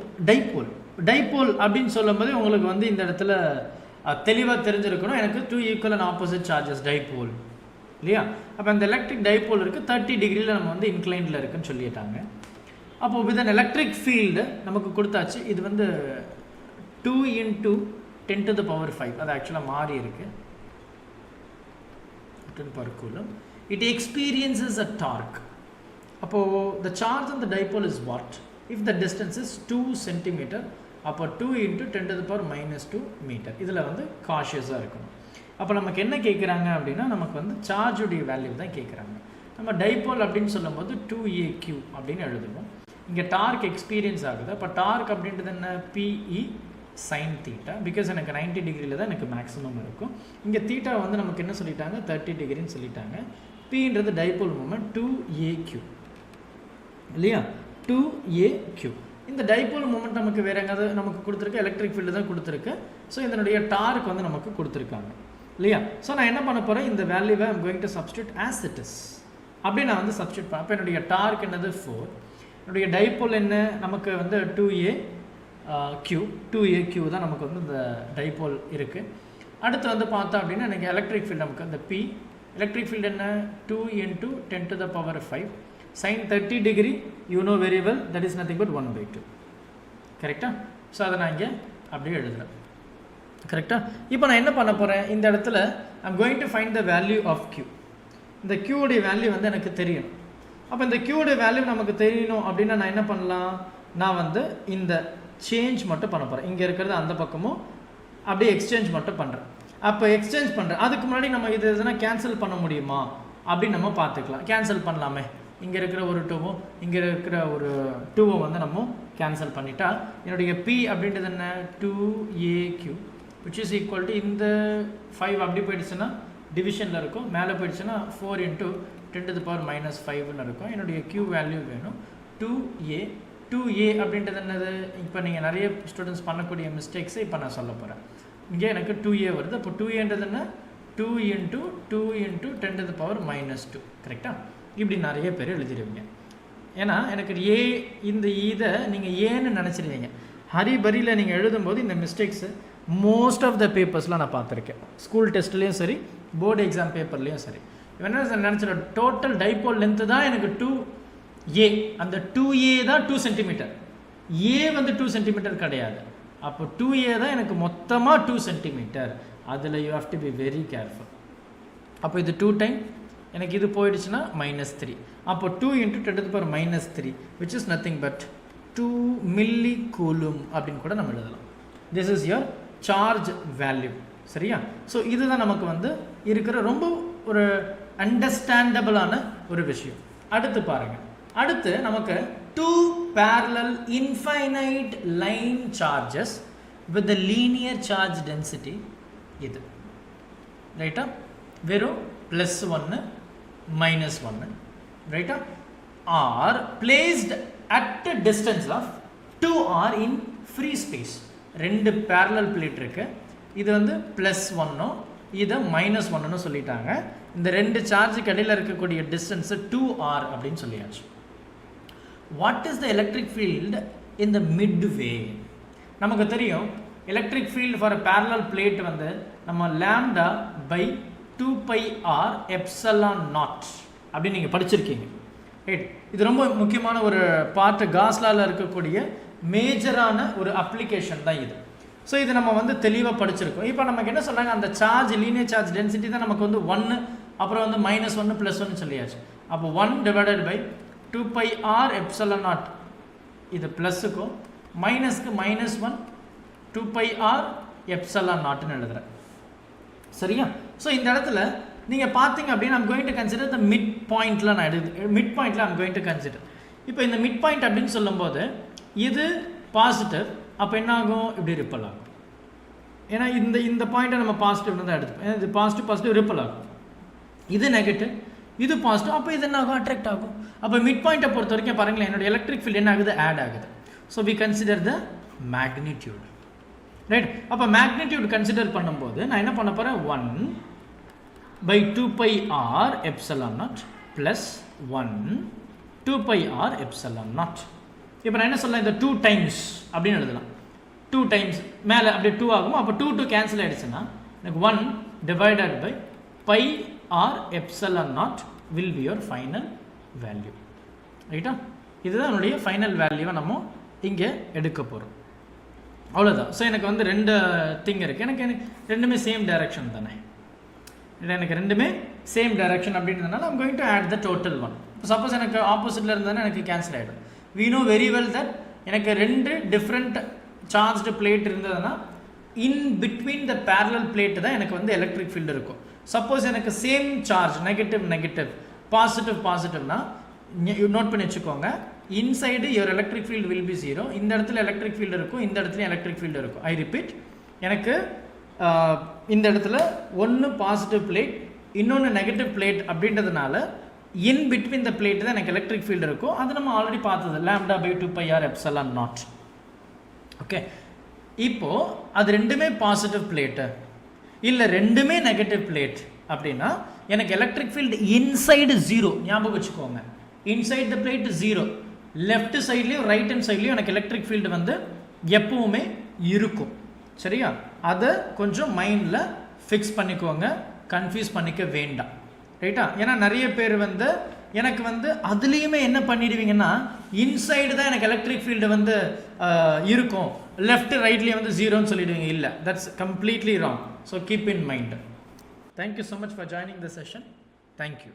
அப்படின்னு சொல்லும்போது உங்களுக்கு வந்து இந்த இடத்துல தெளிவாக தெரிஞ்சிருக்கணும், எனக்கு 2 equal and opposite charges dipole இல்லையா? அப்போ அந்த எலக்ட்ரிக் டைபோல் இருக்குது 30 டிகிரியில் நம்ம வந்து இன்க்ளைண்டில் இருக்குன்னு சொல்லிட்டாங்க. அப்போது வித் அன் எலக்ட்ரிக் ஃபீல்டு நமக்கு கொடுத்தாச்சு. இது வந்து 2 × 10⁵ அது ஆக்சுவலாக மாறி இருக்குது 10 Coulomb. It experiences a torque. அப்போது the charge on the dipole is what if the distance is 2 cm. அப்போ 2 × 10⁻²m. இதில் வந்து காஷியஸாக இருக்கணும். அப்போ நமக்கு என்ன கேட்குறாங்க அப்படின்னா, நமக்கு வந்து சார்ஜுடைய வேல்யூ தான் கேட்குறாங்க. நம்ம டைபோல் அப்படின்னு சொல்லும்போது 2AQ அப்படின்னு எழுதுவோம். இங்கே டார்க் எக்ஸ்பீரியன்ஸ் ஆகுது. அப்போ டார்க் அப்படின்றது என்ன, PE sin θ. பிகாஸ் எனக்கு 90 டிகிரியில் தான் எனக்கு மேக்ஸிமம் இருக்கும். இங்கே தீட்டா வந்து நமக்கு என்ன சொல்லிட்டாங்க, 30 டிகிரின்னு சொல்லிட்டாங்க. Pன்றது டைபோல் மூமெண்ட் 2AQ இல்லையா, 2AQ. இந்த டைபோல் மூமெண்ட் நமக்கு வேறு எங்காவது நமக்கு கொடுத்துருக்கு, எலக்ட்ரிக் ஃபீல்டு தான் கொடுத்துருக்கு. ஸோ இதனுடைய டார்க் வந்து நமக்கு கொடுத்துருக்காங்க இல்லையா? ஸோ நான் என்ன பண்ண போகிறேன், இந்த வேல்யூவை I'm going to substitute as it is அப்படி நான் வந்து சப்ஸ்டியூட் பண்ணேன். அப்போ என்னுடைய டார்க் என்னது 4, என்னுடைய டைபோல் என்ன நமக்கு வந்து 2AQ தான் நமக்கு வந்து இந்த டைபோல் இருக்குது. அடுத்து வந்து பார்த்தோம் அப்படின்னா எனக்கு எலக்ட்ரிக் ஃபீல்டு நமக்கு அந்த P எலக்ட்ரிக் ஃபீல்டு என்ன 2 × 10⁵ sin 30 degree you know very well that is nothing but 1/2 கரெக்டாக. ஸோ அதை நான் இங்கே அப்படியே எழுதுகிறேன் கரெக்டாக. இப்போ நான் என்ன பண்ண போகிறேன், இந்த இடத்துல I'm going to find the value of Q. இந்த Qவுடைய வேல்யூ வந்து எனக்கு தெரியணும். அப்போ இந்த Qவுடைய வேல்யூ நமக்கு தெரியணும் அப்படின்னா நான் என்ன பண்ணலாம், நான் வந்து இந்த சேஞ்ச் மட்டும் பண்ண போகிறேன். இங்கே இருக்கிறது அந்த பக்கமும் அப்படியே எக்ஸ்சேஞ்ச் மட்டும் பண்ணுறேன். அப்போ எக்ஸ்சேஞ்ச் பண்ணுறேன். அதுக்கு முன்னாடி நம்ம இது எதுனா கேன்சல் பண்ண முடியுமா அப்படின்னு நம்ம பார்த்துக்கலாம். கேன்சல் பண்ணலாமே, இங்கே இருக்கிற ஒரு 2வும் இங்கே இருக்கிற ஒரு 2வும் வந்து நம்ம கேன்சல் பண்ணிட்டா என்னுடைய P அப்படின்றது என்ன 2AQ which is equal to இந்த 5 அப்படி போயிடுச்சுன்னா டிவிஷனில் இருக்கும், மேலே போயிடுச்சுன்னா 4 × 10⁻⁵ இருக்கும். என்னுடைய Q வேல்யூ வேணும் 2A அப்படின்றது என்னது, இப்போ நீங்கள் நிறைய ஸ்டூடெண்ட்ஸ் பண்ணக்கூடிய மிஸ்டேக்ஸை இப்போ நான் சொல்ல போகிறேன். இங்கே எனக்கு 2A வருது. அப்போ 2Aன்றது என்ன 2 × 10⁻², கரெக்டாக. இப்படி நிறைய பேர் எழுதிடுவீங்க. ஏன்னா எனக்கு இந்த இதை நீங்கள் ஏன்னு நினச்சிருவீங்க. ஹரிபரியில் நீங்கள் எழுதும்போது இந்த மிஸ்டேக்ஸு மோஸ்ட் ஆஃப் த பேப்பர்ஸ்லாம் நான் பார்த்துருக்கேன். ஸ்கூல் டெஸ்ட்லேயும் சரி, போர்டு எக்ஸாம் பேப்பர்லேயும் சரி. என்ன நினச்சிட டோட்டல் டைபோல் லென்த்து தான் எனக்கு 2A. அந்த 2A தான் 2 cm. A வந்து 2 cm கிடையாது. அப்போ 2A தான் எனக்கு மொத்தமாக 2 cm. அதில் you have to be very careful. அப்போ இது 2 டைம் எனக்கு இது போயிடுச்சுன்னா -3. அப்போ 2 × 10⁻³ which is nothing but 2 milli-coulomb அப்படின்னு கூட நம்ம எழுதலாம். This is your charge value, சரியா? ஸோ இதுதான் நமக்கு வந்து இருக்கிற ரொம்ப ஒரு அண்டர்ஸ்டாண்டபிளான ஒரு விஷயம். அடுத்து பாருங்கள், அடுத்து நமக்கு 2 parallel infinite line charges with the linear charge density இது ரைட்டா, வெறும் +1 -1 ரைட்டா, are placed at a distance of 2r in free space. 2 parallel plate இருக்கு. இது வந்து +1 இதை -1 சொல்லிட்டாங்க. இந்த 2 சார்ஜுக்கு இடையில இருக்கக்கூடிய டிஸ்டன்ஸ் 2r அப்படின்னு சொல்லியாச்சு. What is the electric field in the Midway? நமக்கு தெரியும் electric field for parallel plate வந்து நம்ம λ/2πr∈0 அப்படின்னு நீங்கள் படிச்சிருக்கீங்க, ரைட்? இது ரொம்ப முக்கியமான ஒரு பார்ட்டு, காஸ்லாவில் இருக்கக்கூடிய மேஜரான ஒரு அப்ளிகேஷன் தான் இது. ஸோ இது நம்ம வந்து தெளிவாக படிச்சிருக்கோம். இப்போ நமக்கு என்ன சொன்னாங்க, அந்த சார்ஜ் லீனியர் சார்ஜ் டென்சிட்டி தான் நமக்கு வந்து 1, அப்புறம் வந்து -1 +1 சொல்லியாச்சு. அப்போ 1/2πr∈0 இது ப்ளஸுக்கும் மைனஸ்க்கு -1 2πr∈0 எழுதுகிறேன், சரியா? ஸோ இந்த இடத்துல நீங்கள் பார்த்தீங்க அப்படின்னா I'm going to consider the mid பாயிண்ட்டில் நான் மிட் பாயிண்ட்டில் ஐம் கோயிங் டு கன்சிடர். இப்போ இந்த மிட் பாயிண்ட் அப்படின்னு சொல்லும்போது இது பாசிட்டிவ், அப்போ என்ன ஆகும், இப்படி ரிப்பல் ஆகும். ஏன்னா இந்த பாயிண்ட்டை நம்ம பாசிட்டிவ்னு தான் எடுத்துப்போம். இது பாசிட்டிவ் ரிப்பல் ஆகும். இது நெகட்டிவ், இது பாசிட்டிவ், அப்போ இது என்ன ஆகும், அட்ராக்ட் ஆகும். அப்போ மிட் பாயிண்ட்டை பொறுத்த வரைக்கும் பாருங்களேன், என்னோட எலக்ட்ரிக் ஃபீல்டு என்ன ஆகுது, ஆட் ஆகுது. So we consider the magnitude, right. அப்போ மேக்னிடியூட் கன்சிடர் பண்ணும்போது நான் என்ன பண்ண போகிறேன், 1/2πr epsilon naught plus 1/2πr epsilon naught. இப்போ நான் என்ன சொல்லலாம், இந்த 2 டைம்ஸ் அப்படின்னு எழுதலாம். 2 டைம்ஸ் மேலே அப்படியே 2 ஆகும். அப்போ 2 கேன்சல் ஆகிடுச்சுன்னா எனக்கு 1 divided by πr epsilon naught will be your final value, ரைட்டா. இதுதான் என்னுடைய ஃபைனல் வேல்யூவை நம்ம இங்கே எடுக்க போகிறோம், அவ்வளோதான். ஸோ எனக்கு வந்து 2 திங் இருக்குது, எனக்கு ரெண்டுமே சேம் டைரக்ஷன் தானே, எனக்கு ரெண்டுமே சேம் டைரக்ஷன் அப்படின்றதுனால I'm going to add the total 1. Suppose எனக்கு ஆப்போசிட்டில் இருந்தாலும் எனக்கு கேன்சல் ஆகிடும். we know very well that எனக்கு 2 டிஃப்ரெண்ட் சார்ஜ்டு பிளேட் இருந்ததுன்னா in between the parallel plate தான் எனக்கு வந்து எலக்ட்ரிக் ஃபீல்டு இருக்கும். சப்போஸ் எனக்கு சேம் சார்ஜ் நெகட்டிவ் பாசிட்டிவ்னா நோட் பண்ணி வச்சுக்கோங்க, inside your electric field will be 0. இந்த இடத்துல எலக்ட்ரிக் ஃபீல்டு இருக்கும், இந்த இடத்துல எலக்ட்ரிக் ஃபீல்டு இருக்கும். ஐ ரிப்பீட், எனக்கு இந்த இடத்துல ஒன்று பாசிட்டிவ் பிளேட் இன்னொன்று நெகட்டிவ் பிளேட் அப்படின்றதுனால இன் பிட்வீன் த பிளேட் தான் எனக்கு எலக்ட்ரிக் ஃபீல்டு இருக்கும். அது நம்ம ஆல்ரெடி பார்த்தது, λ/2πr எப்சிலான் நாட். ஓகே, இப்போது அது ரெண்டுமே பாசிட்டிவ் பிளேட்டு இல்லை ரெண்டுமே நெகட்டிவ் பிளேட் அப்படின்னா எனக்கு எலக்ட்ரிக் ஃபீல்டு இன்சைடு 0, ஞாபகம் வச்சுக்கோங்க. இன்சைட் த பிளேட் 0, லெஃப்ட் சைட்லேயும் ரைட் ஹேண்ட் சைட்லேயும் எனக்கு எலக்ட்ரிக் ஃபீல்டு வந்து எப்பவுமே இருக்கும், சரியா. அதை கொஞ்சம் மைண்டில் ஃபிக்ஸ் பண்ணிக்கோங்க, கன்ஃபியூஸ் பண்ணிக்க வேண்டாம், ரைட்டா. ஏன்னா நிறைய பேர் வந்து எனக்கு வந்து அதுலேயுமே என்ன பண்ணிடுவீங்கன்னா, இன்சைடு தான் எனக்கு எலக்ட்ரிக் ஃபீல்டு வந்து இருக்கும், லெஃப்ட் ரைட்லேயே வந்து 0ன்னு சொல்லிடுவீங்க. இல்லை, that's completely wrong. So keep in mind. Thank you so much for joining the session. Thank you.